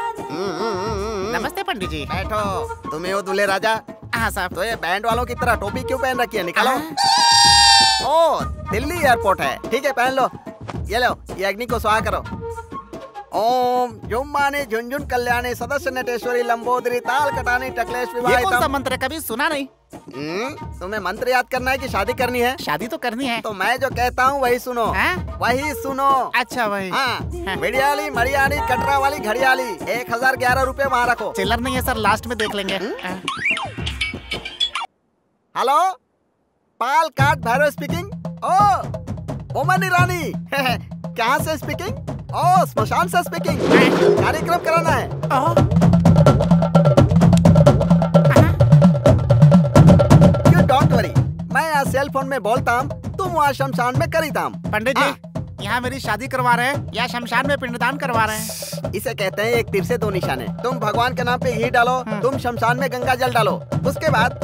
नमस्ते पंडित जी। बैठो। तुम्हें हो दूल्हे राजा? हाँ साहब। तो ये बैंड वालों की तरह टोपी क्यों पहन रखी है? निकालो। ओ, दिल्ली एयरपोर्ट है। ठीक है, पहन लो। ये लो, ये अग्नि को स्वाहा करो। ओम जुम्मानी झुंझुन कल्याणी सदस्य नटेश्वरी लंबोदरी ताल कटानी टकलेश ये कौन सा मंत्र है? कभी सुना नहीं। तुम्हें मंत्र याद करना है कि शादी करनी है? शादी तो करनी है। तो मैं जो कहता हूँ वही सुनो। वही सुनो। अच्छा वही। हाँ। मिडियाली मरियाली कटरा वाली घड़ियाली 1011 रुपए वहाँ रखो। चिल्लर नहीं है सर, लास्ट में देख लेंगे। हेलो, पाल काट भैरव स्पीकिंग। ओ ओमन ईरानी कहाँ से स्पीकिंग? ओ स्मशान से स्पीकिंग। कार्यक्रम कराना है। यू डोंट वरी, मैं यहाँ सेल फोन में बोलता हूँ, तुम वहाँ शमशान में करी दाम। पंडित जी, यहाँ मेरी शादी करवा रहे हैं या शमशान में पिंडदान करवा रहे हैं? इसे कहते हैं एक तीर से दो निशाने। तुम भगवान के नाम पे घी डालो, तुम शमशान में गंगा जल डालो, उसके बाद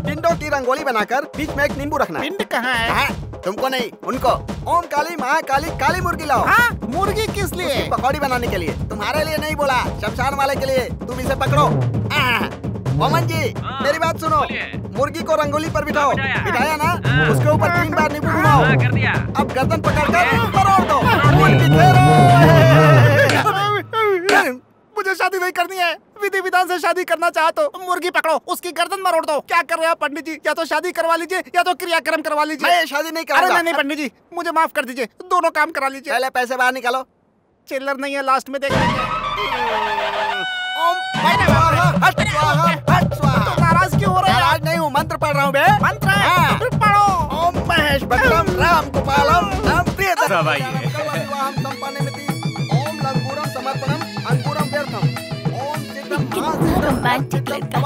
पिंडों की रंगोली बनाकर बीच में एक नींबू रखना। पिंड कहाँ है? तुमको नहीं, उनको। ओम काली महाकाली काली मुर्गी लाओ। मुर्गी किस लिए? पकौड़ी बनाने के लिए। तुम्हारे लिए नहीं बोला, शमशान वाले के लिए। तुम इसे पकड़ो। मोमन जी मेरी बात सुनो, मुर्गी को रंगोली पर बिठाओ। बिठाया ना? उसके ऊपर 3 बार नींबू घुमाओ। अब गर्दन पकड़कर मरोड़ दो। मुझे शादी नहीं करनी है, विधि विधान से शादी करना चाहते हो। मुर्गी पकड़ो, उसकी गर्दन मरोड़ दो। क्या कर रहे हैं पंडित जी? या तो शादी करवा लीजिए या तो क्रियाक्रम करवा लीजिए। मैं शादी नहीं करूंगा। अरे नहीं पंडित जी, मुझे माफ कर दीजिए, दोनों काम करा लीजिए। पहले पैसे बाहर निकालो। चिल्लर नहीं है, लास्ट में देख लेंगे। तो नाराज क्यों हो रहे हैं? नाराज नहीं हूँ, मंत्र पढ़ रहा हूँ बे। मंत्र है? फिर पढ़ो। ओम महेश भद्रम राम गोपालम राम प्रियतम ओम लंगूरम समर्पणम अंगूरम व्यर्थम ओम चित्रम रोमांटिक लड़का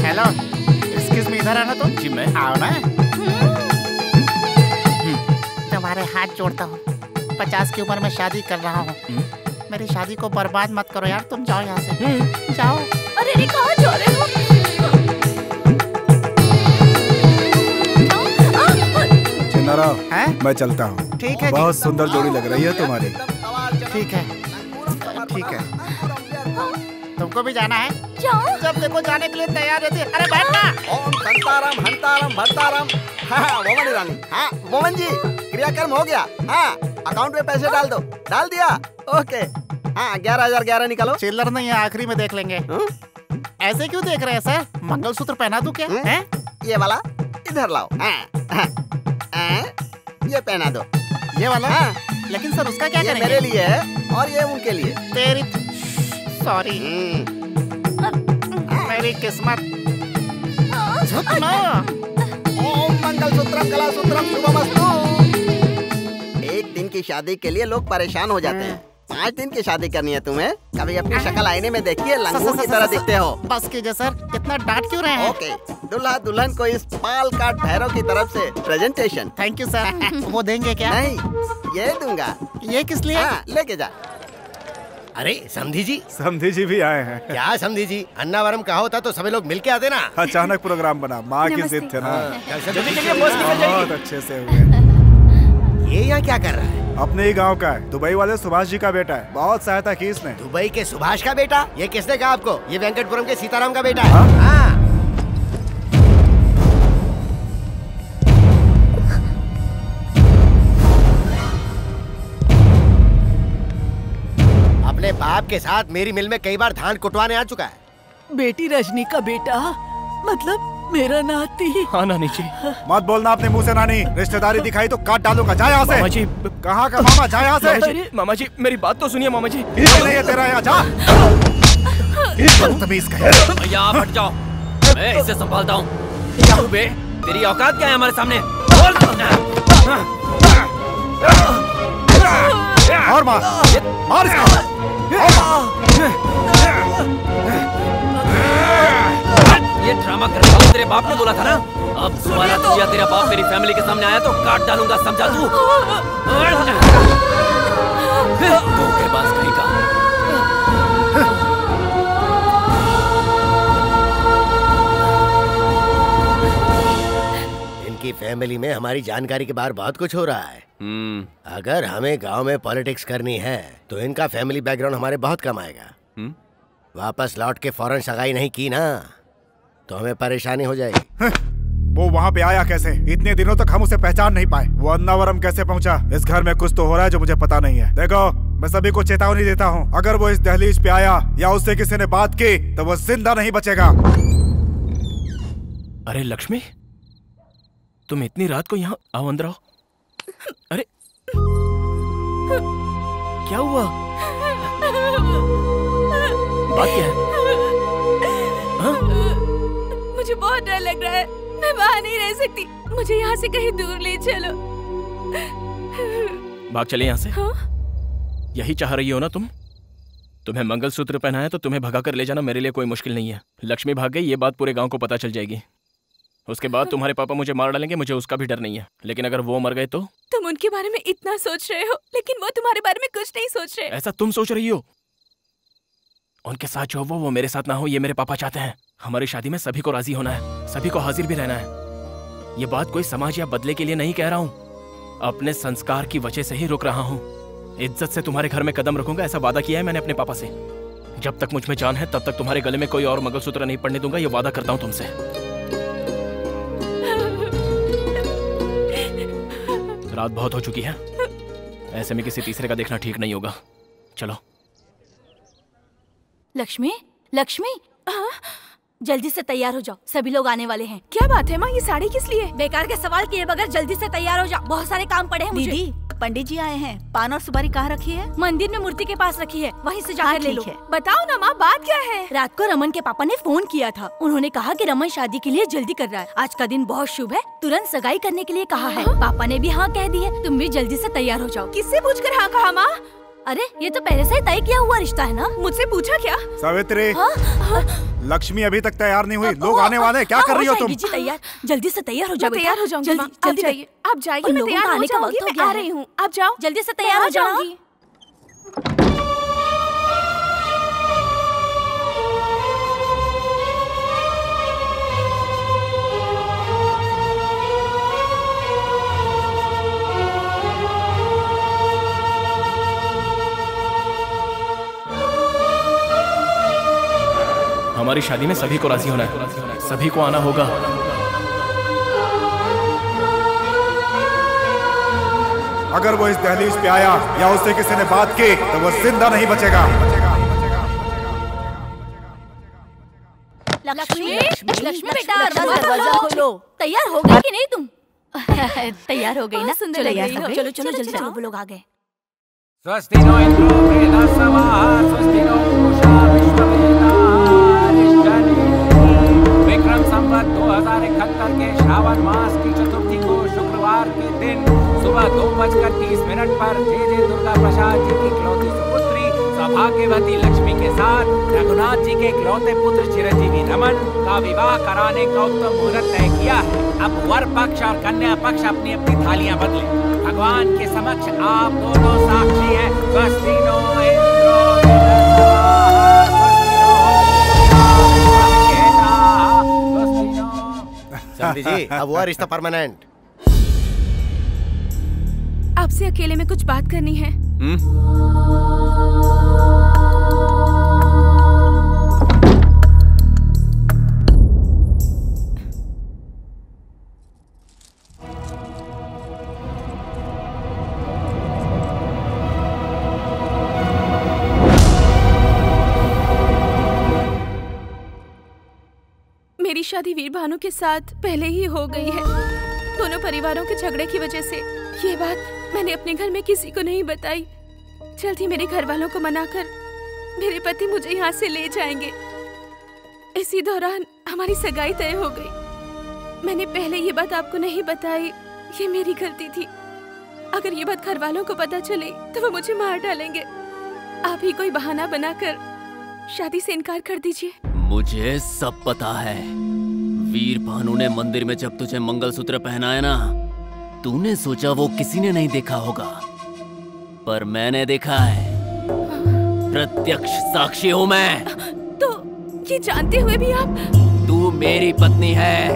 हेलो, एक्सक्यूज मी, इधर आना तुम। जी मैं। आओ ना। तुम्हारे हाथ जोड़ता हूँ, 50 की उम्र में शादी कर रहा हूँ। मेरी शादी को बर्बाद मत करो यार, तुम जाओ यहाँ से। जाओ। अरे कहाँ जा रहे हो? मैं चलता हूँ। ठीक है। बहुत सुंदर जोड़ी लग रही है तुम्हारी। ठीक है, ठीक है। तुमको भी जाना है? जाओ। जब देखो जाने के लिए तैयार रहती है। अरे बैठना। ओम संताराम हंताराम भरताराम। हाँ मोमन रानी। हाँ मोमन जी, क्रियाक्रम हो गया। हाँ अकाउंट में पैसे डाल दो। डाल दिया? ओके। हाँ 11,011 निकालो। चिल्लर नहीं है, आखिरी में देख लेंगे। ऐसे क्यों देख रहे हैं सर? मंगलसूत्र पहना दूं क्या? ये वाला इधर लाओ। ये पहना दो। ये वाला? लेकिन सर उसका क्या करेंगे? मेरे लिए है और ये उनके लिए। तेरी सॉरी, मेरी किस्मत। ओम मंगलसूत्रम कलासूत्रम शुभमस्तु। एक दिन की शादी के लिए लोग परेशान हो जाते हैं, 5 दिन की शादी करनी है तुम्हें। कभी अपनी शक्ल आईने में देखिए, लंगूर की तरह दिखते हो। बस कीजिए सर, इतना डांट क्यों रहे हैं? ओके, दूल्हा दुल्हन को इस पाल काट भैरव की तरफ से प्रेजेंटेशन। Thank you sir. वो देंगे क्या? नहीं, ये दूंगा। ये किस लिए? लेके जा। अरे समधी जी। समधी जी भी आए हैं। क्या समधी जी, अन्नावरम कहा होता तो सभी लोग मिलके आते ना। अचानक प्रोग्राम बना, माँ की जिद थे ना। बहुत अच्छे से हुए। ये यहाँ क्या कर रहा है? अपने ही गांव का है, दुबई वाले सुभाष जी का बेटा है। बहुत सहायता की इसने। दुबई के सुभाष का बेटा? ये किसने कहा आपको? ये वेंकटपुरम के सीताराम का बेटा है। हाँ। अपने बाप के साथ मेरी मिल में कई बार धान कुटवाने आ चुका है। बेटी रजनी का बेटा, मतलब मेरा नाती। हाँ नानी जी। मत बोलना अपने मुंह से नानी, रिश्तेदारी दिखाई तो काट डालूंगा। जा यहाँ से। मामा जी। कहाँ का मामा? जा यहाँ से। मामा जी मेरी बात तो सुनिए मामा जी। नहीं है तेरा यहाँ, जा। बदतमीज कहीं। भैया आप हट जाओ, मैं इसे संभालता हूँ। तू बे, तेरी औकात क्या है हमारे सामने? और मार, मार इसको। ये ड्रामा करने वाला तेरे बाप ने बोला था ना। अब दोबारा तू या तेरा बाप मेरी फैमिली के सामने आया तो काट डालूंगा, समझा तू? धोखेबाज कहीं का। इनकी फैमिली में हमारी जानकारी के बाहर बहुत कुछ हो रहा है। अगर हमें गांव में पॉलिटिक्स करनी है तो इनका फैमिली बैकग्राउंड हमारे बहुत कम आएगा। वापस लौट के फौरन सगाई नहीं की ना तो हमें परेशानी हो जाएगी। वो वहाँ पे आया कैसे? इतने दिनों तक हम उसे पहचान नहीं पाए। वो अन्नावरम कैसे पहुँचा? इस घर में कुछ तो हो रहा है जो मुझे पता नहीं है। देखो, मैं सभी को चेतावनी देता हूँ, अगर वो इस दहलीज पे आया या उससे किसी ने बात की तो वो जिंदा नहीं बचेगा। अरे लक्ष्मी, तुम इतनी रात को यहाँ? आओ अंदर आओ। अरे क्या हुआ? बात क्या है? हाँ? मुझे बहुत डर लग रहा है, मैं वहाँ नहीं रह सकती, मुझे यहाँ से कहीं दूर ले चलो। भाग चले यहाँ से। हाँ? यही चाह रही हो ना तुम? तुम्हें मंगलसूत्र पहनाया तो तुम्हें भगा कर ले जाना मेरे लिए कोई मुश्किल नहीं है। लक्ष्मी भाग गई, ये बात पूरे गांव को पता चल जाएगी। उसके बाद तुम्हारे पापा मुझे मार डालेंगे, मुझे उसका भी डर नहीं है। लेकिन अगर वो मर गए तो? तुम उनके बारे में इतना सोच रहे हो, लेकिन वो तुम्हारे बारे में कुछ नहीं सोच रहे। ऐसा तुम सोच रही हो? उनके साथ जो वो मेरे साथ ना हो, ये मेरे पापा चाहते हैं। हमारी शादी में सभी को राजी होना है, सभी को हाजिर भी रहना है। ये बात कोई समाज या बदले के लिए नहीं कह रहा हूँ, अपने संस्कार की वजह से ही रुक रहा हूँ। इज्जत से तुम्हारे घर में कदम रखूंगा, ऐसा वादा किया है मैंने अपने पापा से। जब तक मुझ में जान है तब तक तुम्हारे गले में कोई और मंगलसूत्र नहीं पड़ने दूंगा, ये वादा करता हूँ तुमसे। रात बहुत हो चुकी है, ऐसे में किसी तीसरे का देखना ठीक नहीं होगा। चलो। लक्ष्मी, लक्ष्मी, जल्दी से तैयार हो जाओ, सभी लोग आने वाले हैं। क्या बात है माँ, ये साड़ी किस लिए? बेकार के सवाल किए बगैर जल्दी से तैयार हो जाओ, बहुत सारे काम पड़े हैं मुझे। दीदी, पंडित जी आए हैं, पान और सुपारी कहाँ रखी है? मंदिर में मूर्ति के पास रखी है, वहीं से जाकर ले लो। बताओ ना माँ, बात क्या है? रात को रमन के पापा ने फोन किया था, उन्होंने कहा कि रमन शादी के लिए जल्दी कर रहा है, आज का दिन बहुत शुभ है, तुरंत सगाई करने के लिए कहा है। पापा ने भी हाँ कह दी है, तुम भी जल्दी से तैयार हो जाओ। किससे पूछकर हाँ कहा माँ? अरे ये तो पहले से ही तय किया हुआ रिश्ता है ना। मुझसे पूछा क्या? सावित्री, लक्ष्मी अभी तक तैयार नहीं हुई, लोग आने वाले हैं, क्या कर रही हो तुम? जी तैयार, जल्दी से तैयार हो जाओ। तैयार हो जाऊंगी, जल्दी जल्दी जाइए। आप जाइए, मैं तैयार हो जाऊंगी, मैं आ रही हूँ। आप जाओ, जल्दी से तैयार हो जाऊंगी। हमारी शादी में सभी को राजी होना है, सभी को आना होगा। अगर वो इस दहलीज पे आया या उससे किसी ने बात की तो वो जिंदा नहीं बचेगा। लक्ष्मी, लक्ष्मी बेटा, दरवाजा खोलो। तैयार हो गई कि नहीं तुम? तैयार हो गई ना? सुंदर लग रही हो। चलो चलो जल्दी चलो, वो लोग आ गए। स्वस्ति नो इंद्रो बृहस्पतिः, स्वस्ति नो पूषा विश्ववेदाः, विक्रम संवत 2071 के श्रावण मास की चतुर्थी को शुक्रवार के दिन सुबह 2:30 पर जय दुर्गा प्रसाद जी की इकलौती सुपुत्री सौभाग्यवती लक्ष्मी के साथ रघुनाथ जी के इकलौते पुत्र चिरंजीवी रमन का विवाह कराने का उत्तम मुहूर्त तय किया है। अब वर पक्ष और कन्या पक्ष अपनी अपनी थालियां बदले, भगवान के समक्ष आप दोनों साक्षी हैं। स्वस्ति नो इंद्रो समझी जी, अब हुआ रिश्ता परमानेंट। आपसे अकेले में कुछ बात करनी है। मेरी शादी वीर भानु के साथ पहले ही हो गई है। दोनों परिवारों के झगड़े की वजह से ये बात मैंने अपने घर में किसी को नहीं बताई। जल्द ही मेरे घर वालों को मनाकर मेरे पति मुझे यहाँ से ले जाएंगे। इसी दौरान हमारी सगाई तय हो गई। मैंने पहले ये बात आपको नहीं बताई, ये मेरी गलती थी। अगर ये बात घर वालों को पता चले तो वो मुझे मार डालेंगे। आप ही कोई बहाना बनाकर शादी से इनकार कर दीजिए। मुझे सब पता है। वीर भानु ने मंदिर में जब तुझे मंगलसूत्र पहनाया ना, तूने सोचा वो किसी ने नहीं देखा होगा, पर मैंने देखा है। प्रत्यक्ष साक्षी हूँ मैं। तो ये जानते हुए भी आप? तू मेरी पत्नी है।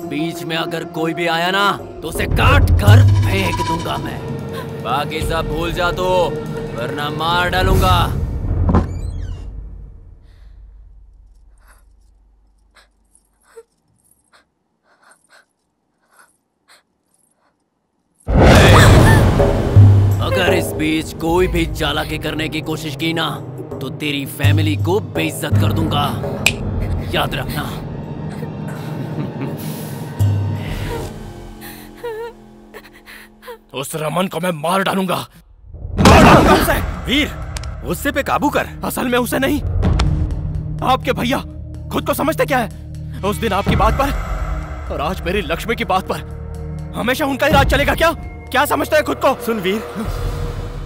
बीच में अगर कोई भी आया ना तो उसे काट कर फेंक दूंगा मैं। बाकी सब भूल जा तो, वरना मार डालूंगा। अगर इस बीच कोई भी चालाकी करने की कोशिश की ना तो तेरी फैमिली को बेइज्जत कर दूंगा, याद रखना। उस रमन को मैं मार डालूंगा, उसे। वीर, गुस्से पे काबू कर। असल में उसे नहीं, आपके भैया खुद को समझते क्या है? उस दिन आपकी बात पर और आज मेरी लक्ष्मी की बात पर हमेशा उनका ही राज चलेगा क्या? क्या समझते हैं खुद को? सुन वीर,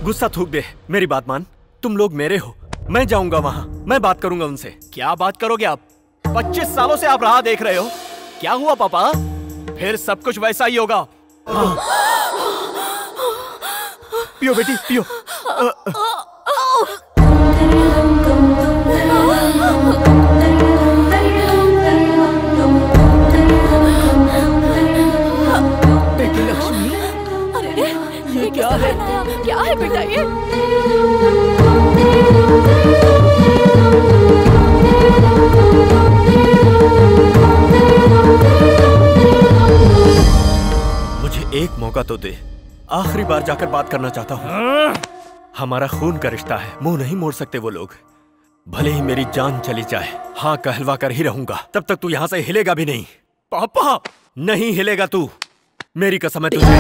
गुस्सा थूक दे, मेरी बात मान। तुम लोग मेरे हो, मैं जाऊंगा वहां, मैं बात करूंगा उनसे। क्या बात करोगे आप? 25 सालों से आप राह देख रहे हो। क्या हुआ पापा? फिर सब कुछ वैसा ही होगा। पियो बेटी, पियो। बेटी लक्ष्मी, अरे ये क्या है? क्या है बेटा ये? मुझे एक मौका तो दे, आखिरी बार जाकर बात करना चाहता हूँ। हमारा खून का रिश्ता है, मुंह नहीं मोड़ सकते वो लोग। भले ही मेरी जान चली जाए, हाँ कहलवा कर ही रहूंगा। तब तक तू यहाँ से हिलेगा भी नहीं। पापा, नहीं हिलेगा तू, मेरी कसम है तुझे।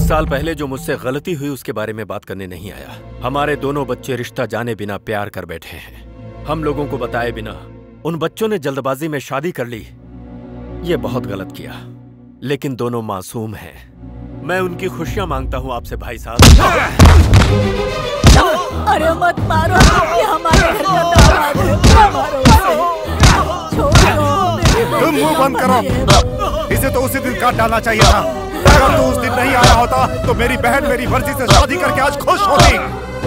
साल पहले जो मुझसे गलती हुई उसके बारे में बात करने नहीं आया। हमारे दोनों बच्चे रिश्ता जाने बिना प्यार कर बैठे हैं। हम लोगों को बताए बिना उन बच्चों ने जल्दबाजी में शादी कर ली। ये बहुत गलत किया, लेकिन दोनों मासूम हैं। मैं उनकी खुशियां मांगता हूं आपसे भाई साहब। अरे मत मारो, ये हमारे घर का दामाद है, मारो उसे। छोड़ो। तुम मुंह बंद करो, इसे तो उसी दिन काट डालना चाहिए था। अगर तू उस दिन नहीं आया होता तो मेरी बहन मेरी मर्जी से शादी करके आज खुश होती।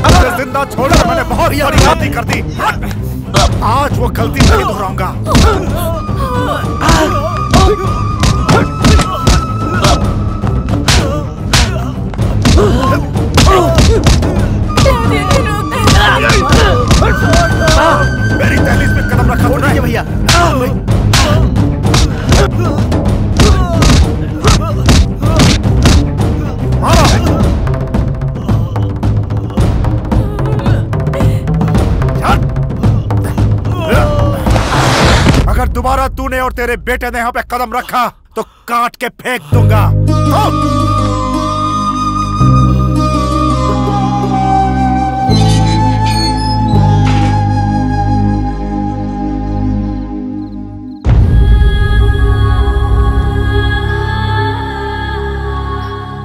उसे जिंदा छोड़कर मैंने बहुत बड़ी गलती कर दी। आज वो गलती नहीं दोहराऊंगा। मेरी दहलीज पे कदम रखा तूने भैया। अगर दोबारा तूने और तेरे बेटे ने यहाँ पे कदम रखा तो काट के फेंक दूंगा।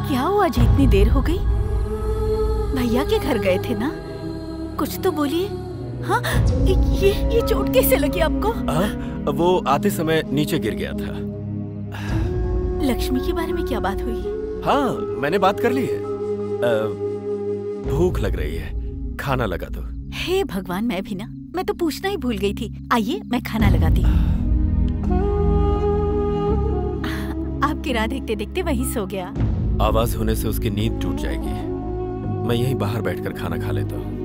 क्या हुआ? आज इतनी देर हो गई? भैया के घर गए थे ना? कुछ तो बोलिए। हाँ, ये चोट कैसे लगी आपको? वो आते समय नीचे गिर गया था। लक्ष्मी के बारे में क्या बात हुई? हाँ, मैंने बात कर ली है। भूख लग रही है, खाना लगा दो। हे भगवान, मैं भी ना, मैं तो पूछना ही भूल गई थी। आइए मैं खाना लगाती हूँ। आपकी राह देखते देखते वहीं सो गया। आवाज होने से उसकी नींद टूट जाएगी। मैं यहीं बाहर बैठकर खाना खा लेता हूँ।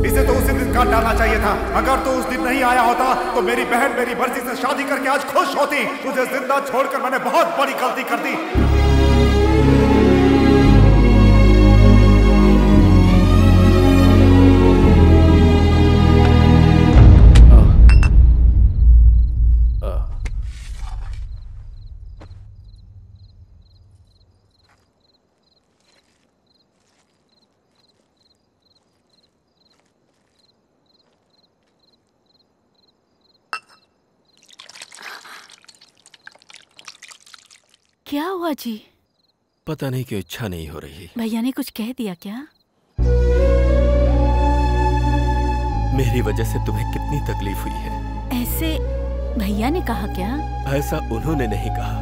इसे तो उसी दिन काट डालना चाहिए था। अगर तू उस दिन नहीं आया होता तो मेरी बहन मेरी मर्जी से शादी करके आज खुश होती। तुझे जिंदा छोड़कर मैंने बहुत बड़ी गलती कर दी। क्या हुआ जी? पता नहीं क्यों इच्छा नहीं हो रही। भैया ने कुछ कह दिया क्या? मेरी वजह से तुम्हें कितनी तकलीफ हुई है। ऐसे भैया ने कहा क्या? ऐसा उन्होंने नहीं कहा,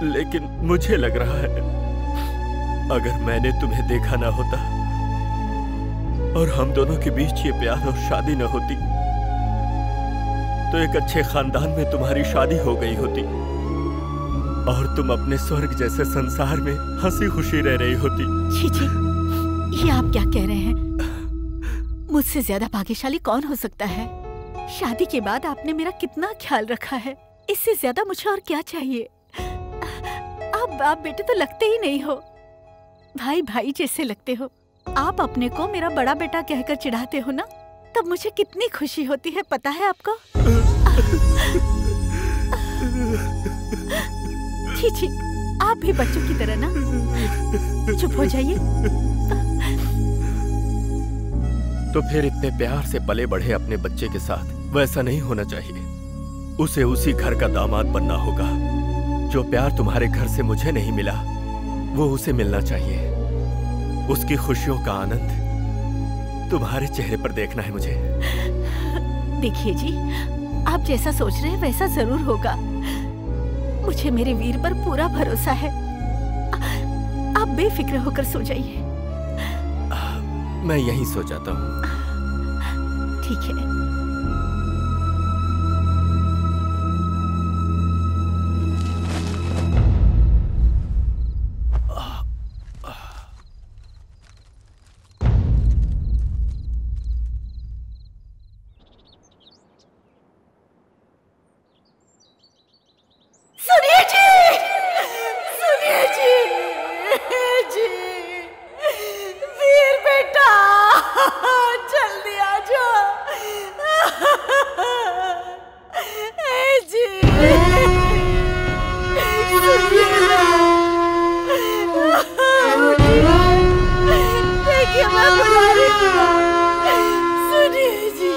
लेकिन मुझे लग रहा है अगर मैंने तुम्हें देखा ना होता और हम दोनों के बीच ये प्यार और शादी न होती तो एक अच्छे खानदान में तुम्हारी शादी हो गई होती और तुम अपने स्वर्ग जैसे संसार में हंसी खुशी रह रही होती। जी जी, ये आप क्या कह रहे हैं? मुझसे ज्यादा भाग्यशाली कौन हो सकता है? शादी के बाद आपने मेरा कितना ख्याल रखा है, इससे ज्यादा मुझे और क्या चाहिए? आप बेटे तो लगते ही नहीं हो, भाई भाई जैसे लगते हो। आप अपने को मेरा बड़ा बेटा कहकर चिढ़ाते हो ना, तब मुझे कितनी खुशी होती है, पता है आपको? जी जी, आप भी बच्चों की तरह ना। चुप हो जाइए। तो फिर इतने प्यार से पले बढ़े अपने बच्चे के साथ वैसा नहीं होना चाहिए। उसे उसी घर का दामाद बनना होगा। जो प्यार तुम्हारे घर से मुझे नहीं मिला वो उसे मिलना चाहिए। उसकी खुशियों का आनंद तुम्हारे चेहरे पर देखना है मुझे। देखिए जी, आप जैसा सोच रहे हैं वैसा जरूर होगा। मुझे मेरे वीर पर पूरा भरोसा है। आप बेफिक्र होकर सो जाइए। मैं यहीं सो जाता हूँ। ठीक है। सुनिए जी, सुनिए जी, जी, वीर बेटा, जल्दी आ जाओ। जी, देखिए मैं बुला रही हूँ। सुनिए जी।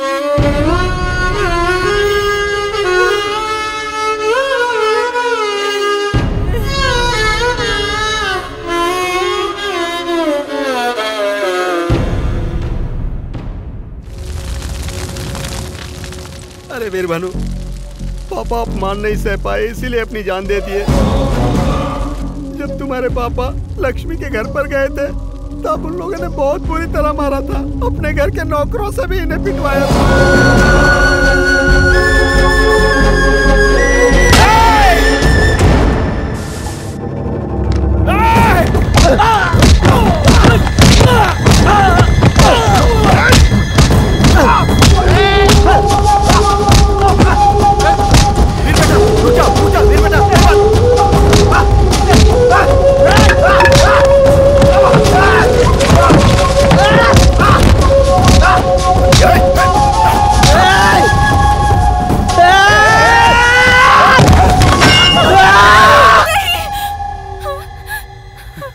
अरे वीर भानु, पापा अपमान नहीं सह पाए इसीलिए अपनी जान दे दिए। जब तुम्हारे पापा लक्ष्मी के घर पर गए थे तब उन लोगों ने बहुत बुरी तरह मारा था। अपने घर के नौकरों से भी इन्हें पिटवाया था।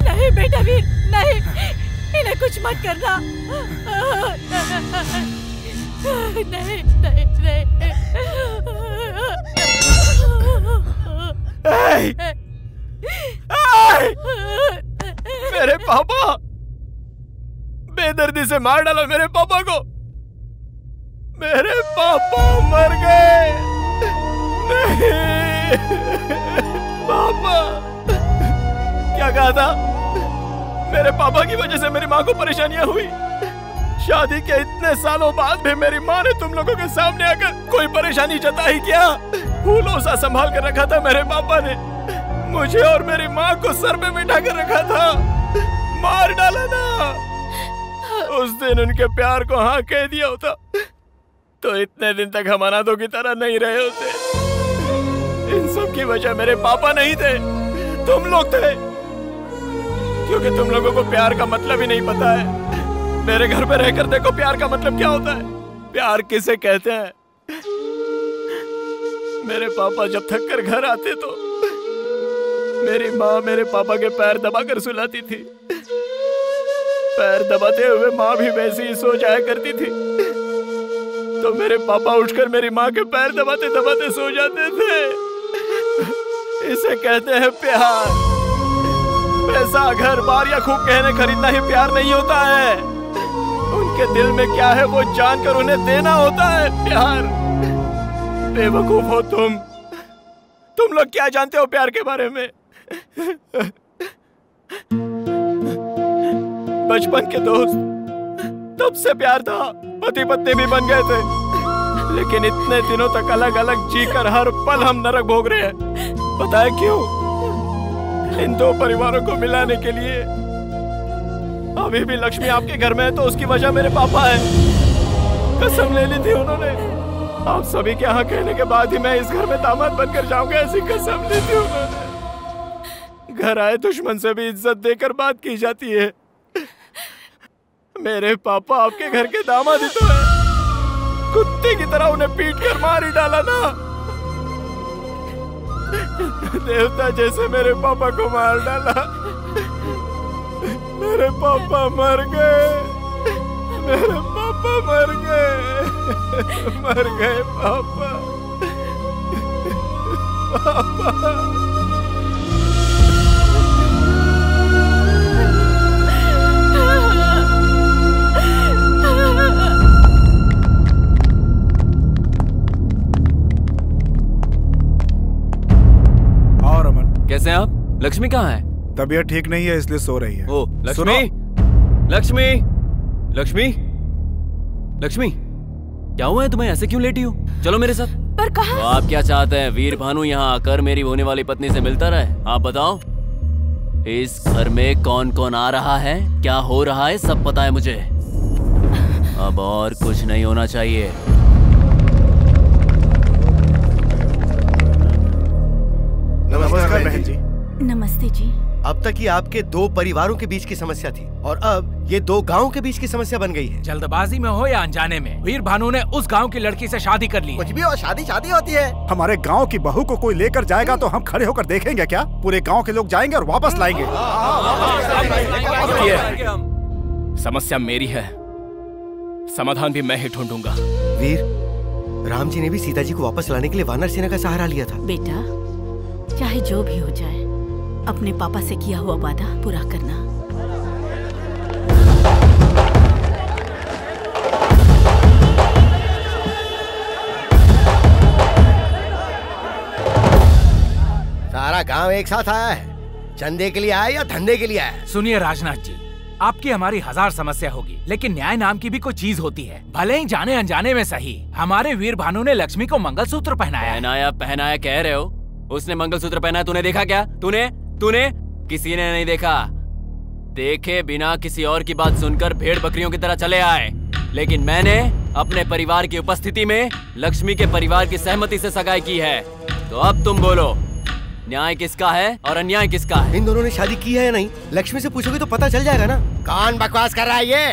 नहीं बेटा वीर, नहीं, इन्हें कुछ मत करना। नहीं नहीं नहीं। मेरे पापा, बेदर्दी से मार डाला मेरे पापा को। मेरे पापा मर गए। नहीं पापा, क्या कहा था? मेरे पापा की वजह से मेरी माँ को परेशानियां हुई। शादी के इतने सालों बाद भी मेरी माँ ने तुम लोगों के सामने आकर कोई परेशानी जताई क्या? फूलों सा संभाल कर रखा था मेरे पापा ने। मुझे और मेरी माँ को सर पे बिठा कर रखा था। मार डाला ना। उस दिन उनके प्यार को हाँ कह दिया होता तो इतने दिन तक हम अनाथों की तरह नहीं रहे होते। इन सब की वजह मेरे पापा नहीं थे, तुम लोग थे। क्योंकि तुम लोगों को प्यार का मतलब ही नहीं पता है। मेरे घर पे रहकर देखो प्यार का मतलब क्या होता है, प्यार किसे कहते हैं। मेरे पापा जब थक कर घर आते तो मेरी माँ मेरे पापा के पैर दबाकर सुलाती थी। पैर दबाते हुए माँ भी वैसे ही सो जाया करती थी। तो मेरे पापा उठकर मेरी माँ के पैर दबाते दबाते सो जाते थे। इसे कहते हैं प्यार। पैसा, घर, बार या खूब गहने खरीदना ही प्यार नहीं होता है। उनके दिल में क्या है वो जानकर उन्हें देना होता है प्यार। बेवकूफ हो तुम लोग क्या जानते हो प्यार के बारे में? बचपन के दोस्त, तब से प्यार था, पति पत्नी भी बन गए थे, लेकिन इतने दिनों तक अलग अलग जीकर हर पल हम नरक भोग रहे हैं। पता है क्यों? इन दो परिवारों को मिलाने के लिए। अभी भी लक्ष्मी आपके घर में है तो उसकी वजह मेरे पापा है। कसम ले ली थी उन्होंने। आप सभी के यहाँ कहने के बाद ही मैं इस घर में दामाद बनकर जाऊंगा, ऐसी कसम ली थी उन्होंने। घर आए दुश्मन से भी इज्जत देकर बात की जाती है। मेरे पापा आपके घर के दामाद ही तो है। कुत्ते की तरह उन्हें पीट कर मार ही डाला ना। देवता जैसे मेरे पापा को मार डाला। मेरे पापा मर गए, मेरे पापा मर गए, मर गए पापा, पापा। और अमन, कैसे हैं आप? लक्ष्मी कहाँ है? तबीयत ठीक नहीं है इसलिए सो रही है। ओ लक्ष्मी, लक्ष्मी, लक्ष्मी, लक्ष्मी, क्या हुआ है तुम्हें? ऐसे क्यों लेटी हो? चलो मेरे साथ। पर कहाँ? तो आप क्या चाहते हैं? वीर भानु यहाँ आकर मेरी होने वाली पत्नी से मिलता रहे? आप बताओ। इस घर में कौन कौन आ रहा है, क्या हो रहा है, सब पता है मुझे। अब और कुछ नहीं होना चाहिए। नमस्कार बहन जी। नमस्ते जी। अब तक ये आपके दो परिवारों के बीच की समस्या थी और अब ये दो गांवों के बीच की समस्या बन गई है। जल्दबाजी में हो या अनजाने में, वीर भानु ने उस गांव की लड़की से शादी कर ली। कुछ भी हो, शादी शादी होती है। हमारे गांव की बहू को कोई लेकर जाएगा तो हम खड़े होकर देखेंगे क्या? पूरे गांव के लोग जाएंगे और वापस लाएंगे। समस्या मेरी है, समाधान भी मैं ही ढूंढूंगा। वीर, राम जी ने भी सीता जी को वापस लाने के लिए वानर सेना का सहारा लिया था। बेटा, चाहे जो भी हो जाए, अपने पापा से किया हुआ वादा पूरा करना। सारा गांव एक साथ आया है। चंदे के लिए आया या धंधे के लिए आया? सुनिए राजनाथ जी, आपकी हमारी हजार समस्या होगी, लेकिन न्याय नाम की भी कोई चीज होती है। भले ही जाने अनजाने में सही, हमारे वीर भानु ने लक्ष्मी को मंगलसूत्र पहनाया। पहनाया पहनाया कह रहे हो? उसने मंगलसूत्र पहना है, तूने देखा क्या? तूने तूने किसी ने नहीं देखा। देखे बिना किसी और की बात सुनकर भेड़ बकरियों की तरह चले आए, लेकिन मैंने अपने परिवार की उपस्थिति में लक्ष्मी के परिवार की सहमति से सगाई की है। तो अब तुम बोलो, न्याय किसका है और अन्याय किसका है? इन दोनों ने शादी की है या नहीं, लक्ष्मी से पूछोगे तो पता चल जाएगा ना। कौन बकवास कर रहा है ये?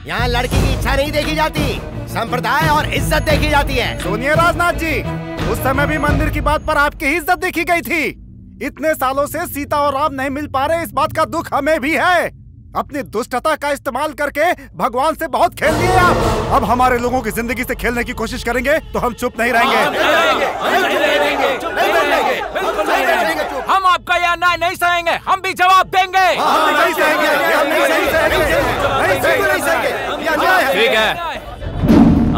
यहाँ लड़की की इच्छा नहीं देखी जाती, संप्रदाय और इज्जत देखी जाती है। सुनिए राजनाथ जी, उस समय भी मंदिर की बात पर आपकी इज्जत देखी गई थी। इतने सालों से सीता और राम नहीं मिल पा रहे, इस बात का दुख हमें भी है। अपनी दुष्टता का इस्तेमाल करके भगवान से बहुत खेल लिए आप। अब हमारे लोगों की जिंदगी से खेलने की कोशिश करेंगे तो हम चुप नहीं रहेंगे। हम आपका यह अन्याय नहीं सहेंगे, हम भी जवाब देंगे। ठीक है,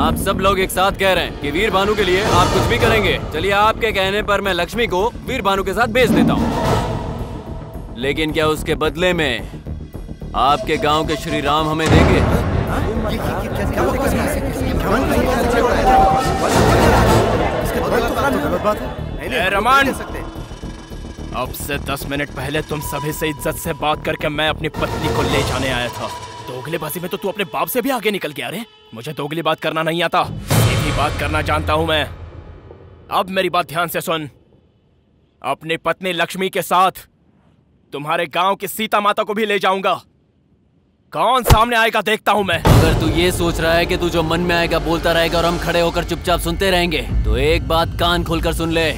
आप सब लोग एक साथ कह रहे हैं कि वीर भानु के लिए आप कुछ भी करेंगे। चलिए, आपके कहने पर मैं लक्ष्मी को वीर भानु के साथ भेज देता हूँ, लेकिन क्या उसके बदले में आपके गांव के श्री राम हमें देंगे? रमान, अब से 10 मिनट पहले तुम सभी से इज्जत से बात करके मैं अपनी पत्नी को ले जाने आया था। दोगलेबाजी में तो तू अपने बाप से भी आगे निकल गया रे। मुझे दोगली बात करना नहीं आता, सीधी बात करना जानता हूं मैं। अब मेरी बात ध्यान से सुन। अपनी पत्नी लक्ष्मी के साथ तुम्हारे गांव की सीता माता को भी ले जाऊंगा। कौन सामने आएगा देखता हूं मैं। अगर तू ये सोच रहा है कि तू जो मन में आएगा बोलता रहेगा और हम खड़े होकर चुपचाप सुनते रहेंगे, तो एक बात कान खोलकर सुन ले,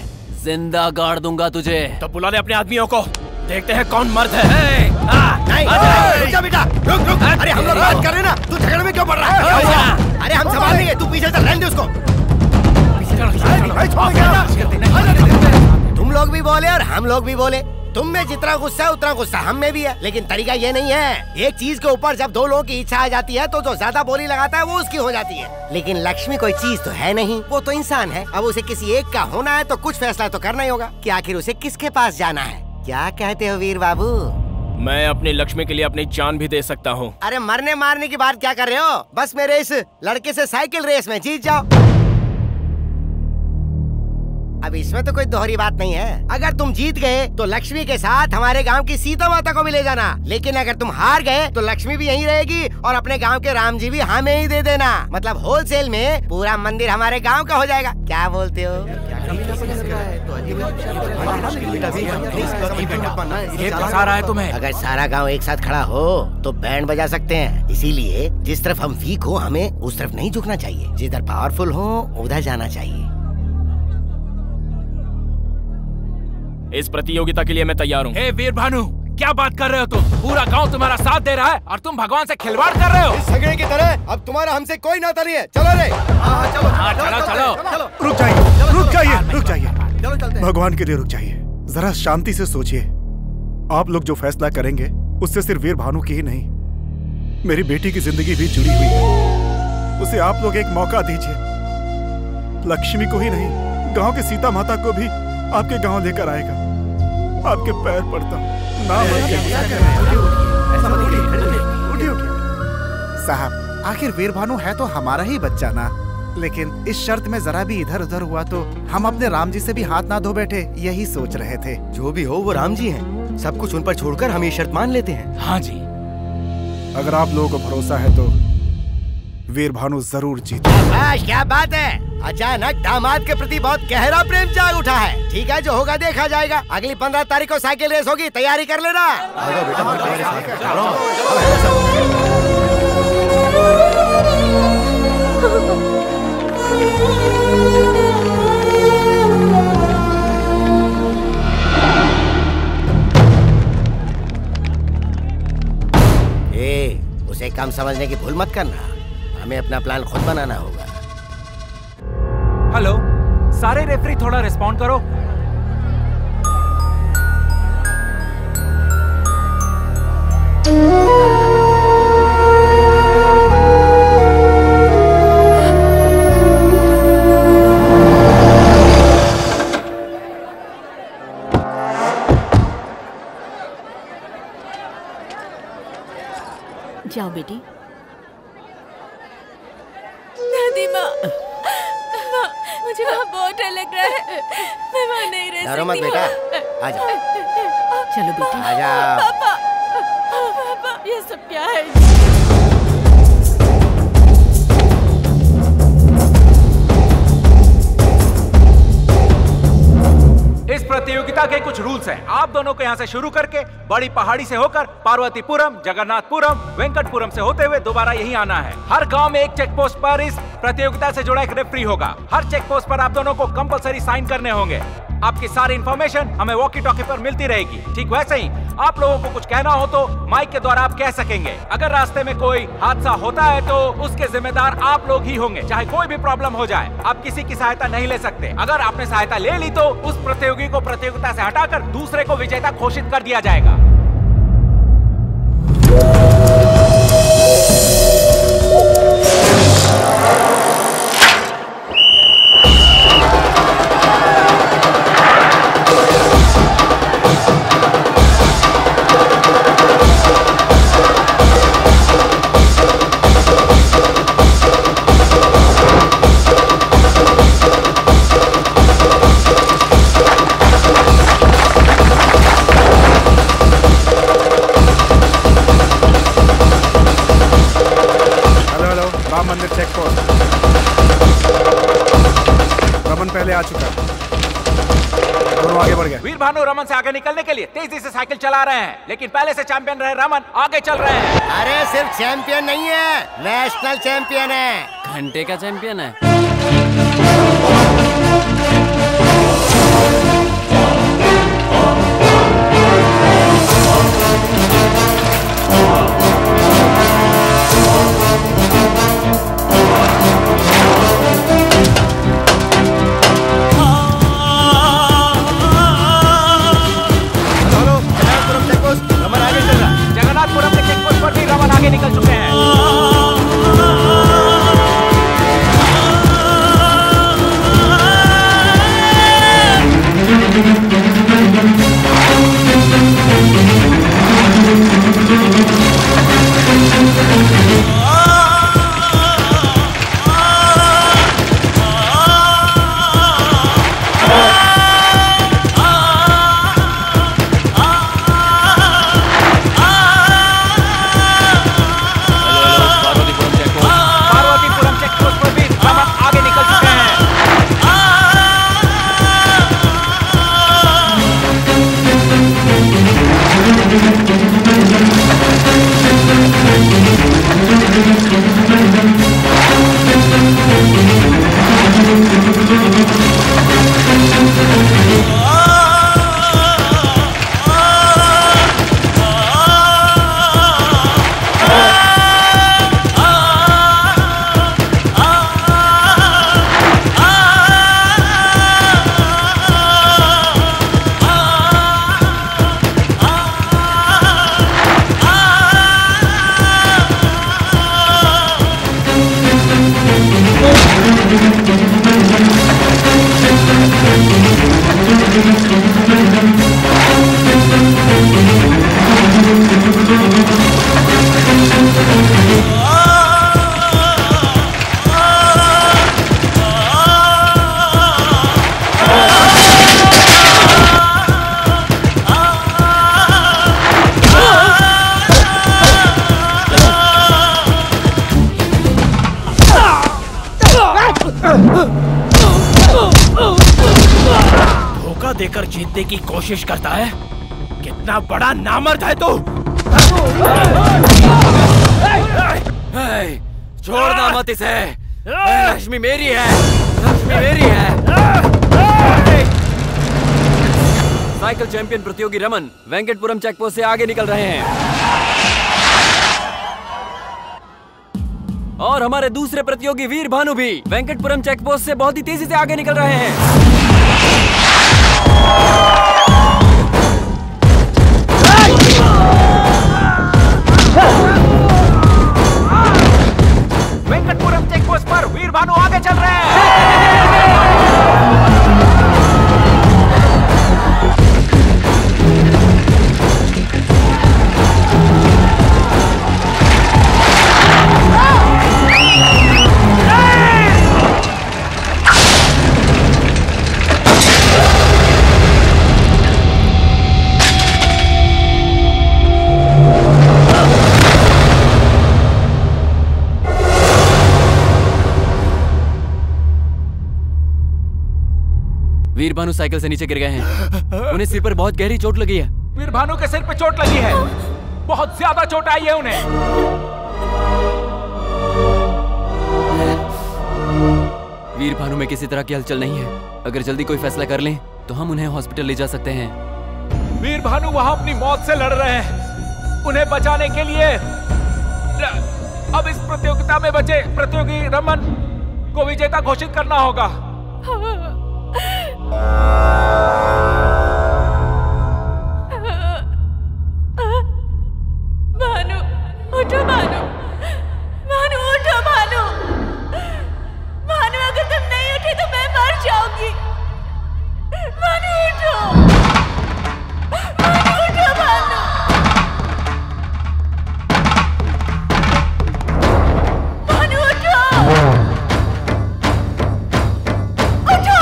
जिंदा गाड़ दूंगा तुझे। तो बुला ले अपने आदमियों को, देखते हैं कौन मर्द है। नहीं, बेटा, रुक। अरे हम लोग बात कर रहे हैं ना, तू झगड़े में क्यों पड़ रहा है? अरे हम संभाल लेंगे, तू पीछे चल, रहने दे उसको। तुम लोग भी भी बोले और हम लोग भी बोले। तुम में जितना गुस्सा है उतना गुस्सा हम में भी है, लेकिन तरीका ये नहीं है। एक चीज के ऊपर जब दो लोगों की इच्छा आ जाती है तो जो ज्यादा बोली लगाता है वो उसकी हो जाती है। लेकिन लक्ष्मी कोई चीज तो है नहीं, वो तो इंसान है। अब उसे किसी एक का होना है तो कुछ फैसला तो करना ही होगा कि आखिर उसे किसके पास जाना है। क्या कहते हो वीर बाबू? मैं अपनी लक्ष्मी के लिए अपनी जान भी दे सकता हूँ। अरे मरने मारने की बात क्या कर रहे हो? बस मेरे इस लड़के से साइकिल रेस में जीत जाओ। अब इसमें तो कोई दोहरी बात नहीं है। अगर तुम जीत गए तो लक्ष्मी के साथ हमारे गांव की सीता माता को भी ले जाना, लेकिन अगर तुम हार गए तो लक्ष्मी भी यहीं रहेगी और अपने गांव के राम जी भी हमें ही दे देना। मतलब होलसेल में पूरा मंदिर हमारे गांव का हो जाएगा। क्या बोलते हो? ये फंसा रहा है तुम्हें। अगर सारा गांव एक साथ खड़ा हो तो बैंड बजा सकते हैं। इसीलिए जिस तरफ हम वीक हो हमें उस तरफ नहीं झुकना चाहिए, जिधर पावरफुल हो उधर जाना चाहिए। इस प्रतियोगिता के लिए मैं तैयार हूँ। हे वीर भानु, क्या बात कर रहे हो तुम? पूरा गांव तुम्हारा साथ दे रहा है और तुम भगवान से खिलवाड़ कर रहे हो। इस झगड़े की तरह अब तुम्हारा हमसे कोई नाता नहीं है। चलो रे। चलो। रुक जाइए। भगवान के लिए रुक जाइए। जरा शांति से सोचिए। आप लोग जो फैसला करेंगे उससे सिर्फ वीर भानु की ही नहीं, मेरी बेटी की जिंदगी भी जुड़ी हुई है। उसे आप लोग एक मौका दीजिए। लक्ष्मी को ही नहीं, गांव के सीता माता को भी आपके गांव लेकर आएगा। आपके पैर पड़ता हूं। साहब, आखिर वीर भानु है तो हमारा ही बच्चा ना। लेकिन इस शर्त में जरा भी इधर उधर हुआ तो हम अपने राम जी से भी हाथ ना धो बैठे, यही सोच रहे थे। जो भी हो वो राम जी हैं। सब कुछ उन पर छोड़कर हम ये शर्त मान लेते हैं। हाँ जी। अगर आप लोगों को भरोसा है तो वीर भानु जरूर जीते। क्या बात है, अचानक दामाद के प्रति बहुत गहरा प्रेम जाग उठा है। ठीक है, जो होगा देखा जाएगा। अगली 15 तारीख को साइकिल रेस होगी, तैयारी कर लेना। उसे कम समझने की भूल मत करना। हमें अपना प्लान खुद बनाना होगा। हेलो, सारे रेफरी थोड़ा रिस्पॉन्ड करो। जाओ बेटी। दादी माँ, मुझे वहाँ बहुत डर लग रहा है। मैं वहाँ नहीं रह सकती। डरो मत बेटा, आजा। चलो बेटी। आजा। पापा, ये सब क्या है? इस प्रतियोगिता के कुछ रूल्स हैं। आप दोनों को यहाँ से शुरू करके बड़ी पहाड़ी से होकर पार्वतीपुरम, जगन्नाथपुरम, वेंकटपुरम से होते हुए दोबारा यहीं आना है। हर गांव में एक चेक पोस्ट पर इस प्रतियोगिता से जुड़ा एक रेफरी होगा। हर चेक पोस्ट पर आप दोनों को कंपलसरी साइन करने होंगे। आपकी सारी इन्फॉर्मेशन हमें वॉकी टॉकी पर मिलती रहेगी। ठीक वैसे ही आप लोगों को कुछ कहना हो तो माइक के द्वारा आप कह सकेंगे। अगर रास्ते में कोई हादसा होता है तो उसके जिम्मेदार आप लोग ही होंगे, चाहे कोई भी प्रॉब्लम हो जाए। आप किसी की सहायता नहीं ले सकते। अगर आपने सहायता ले ली तो उस प्रतियोगी को प्रतियोगिता से हटाकर दूसरे को विजेता घोषित कर दिया जाएगा। मंदिर चेक पोस्ट। रमन पहले आ चुका है, दोनों आगे बढ़ गए। वीर भानु रमन से आगे निकलने के लिए तेजी से साइकिल चला रहे हैं, लेकिन पहले से चैंपियन रहे रमन आगे चल रहे हैं। अरे सिर्फ चैंपियन नहीं है, नेशनल चैंपियन है। घंटे का चैंपियन है। निकल चुके हैं। धोखा देकर जीतने की कोशिश करता है। कितना बड़ा नामर्द है तू। छोड़ना मत इसे। लक्ष्मी मेरी है, लक्ष्मी मेरी है। साइकिल चैंपियन प्रतियोगी रमन वेंकटपुरम चेकपोस्ट से आगे निकल रहे हैं और हमारे दूसरे प्रतियोगी वीर भानु भी वेंकटपुरम चेकपोस्ट से बहुत ही तेजी से आगे निकल रहे हैं। वेंकटपुरम चेकपोस्ट पर वीर भानु आगे चल रहे हैं। वीर भानु साइकिल से नीचे गिर गए हैं। उन्हें सिर पर बहुत गहरी चोट लगी है। वीर भानु के सिर पे चोट लगी है। बहुत ज्यादा चोट आई है उन्हें। वीर भानु में किसी तरह की हलचल नहीं है। अगर जल्दी कोई फैसला कर लें तो हम उन्हें हॉस्पिटल ले जा सकते हैं। वीर भानु वहां अपनी मौत से लड़ रहे हैं। उन्हें बचाने के लिए अब इस प्रतियोगिता में बचे प्रतियोगी रमन को विजेता घोषित करना होगा। भानु उठो, भानु भानु उठो, भानु भानु अगर तुम नहीं उठे तो मैं मर जाऊंगी। भानु उठो, भानु उठो, भानु भानु उठो, उठो।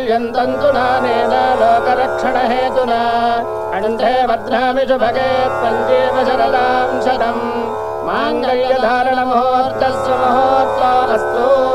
पर्यन्तन्तु नानेन लोकरक्षणहेतुना अण्डे भद्रामि शुभगे त्वञ्जीव शरदां शतम् माङ्गल्यधारणमुहूर्तस्य मुहूर्तो अस्तु।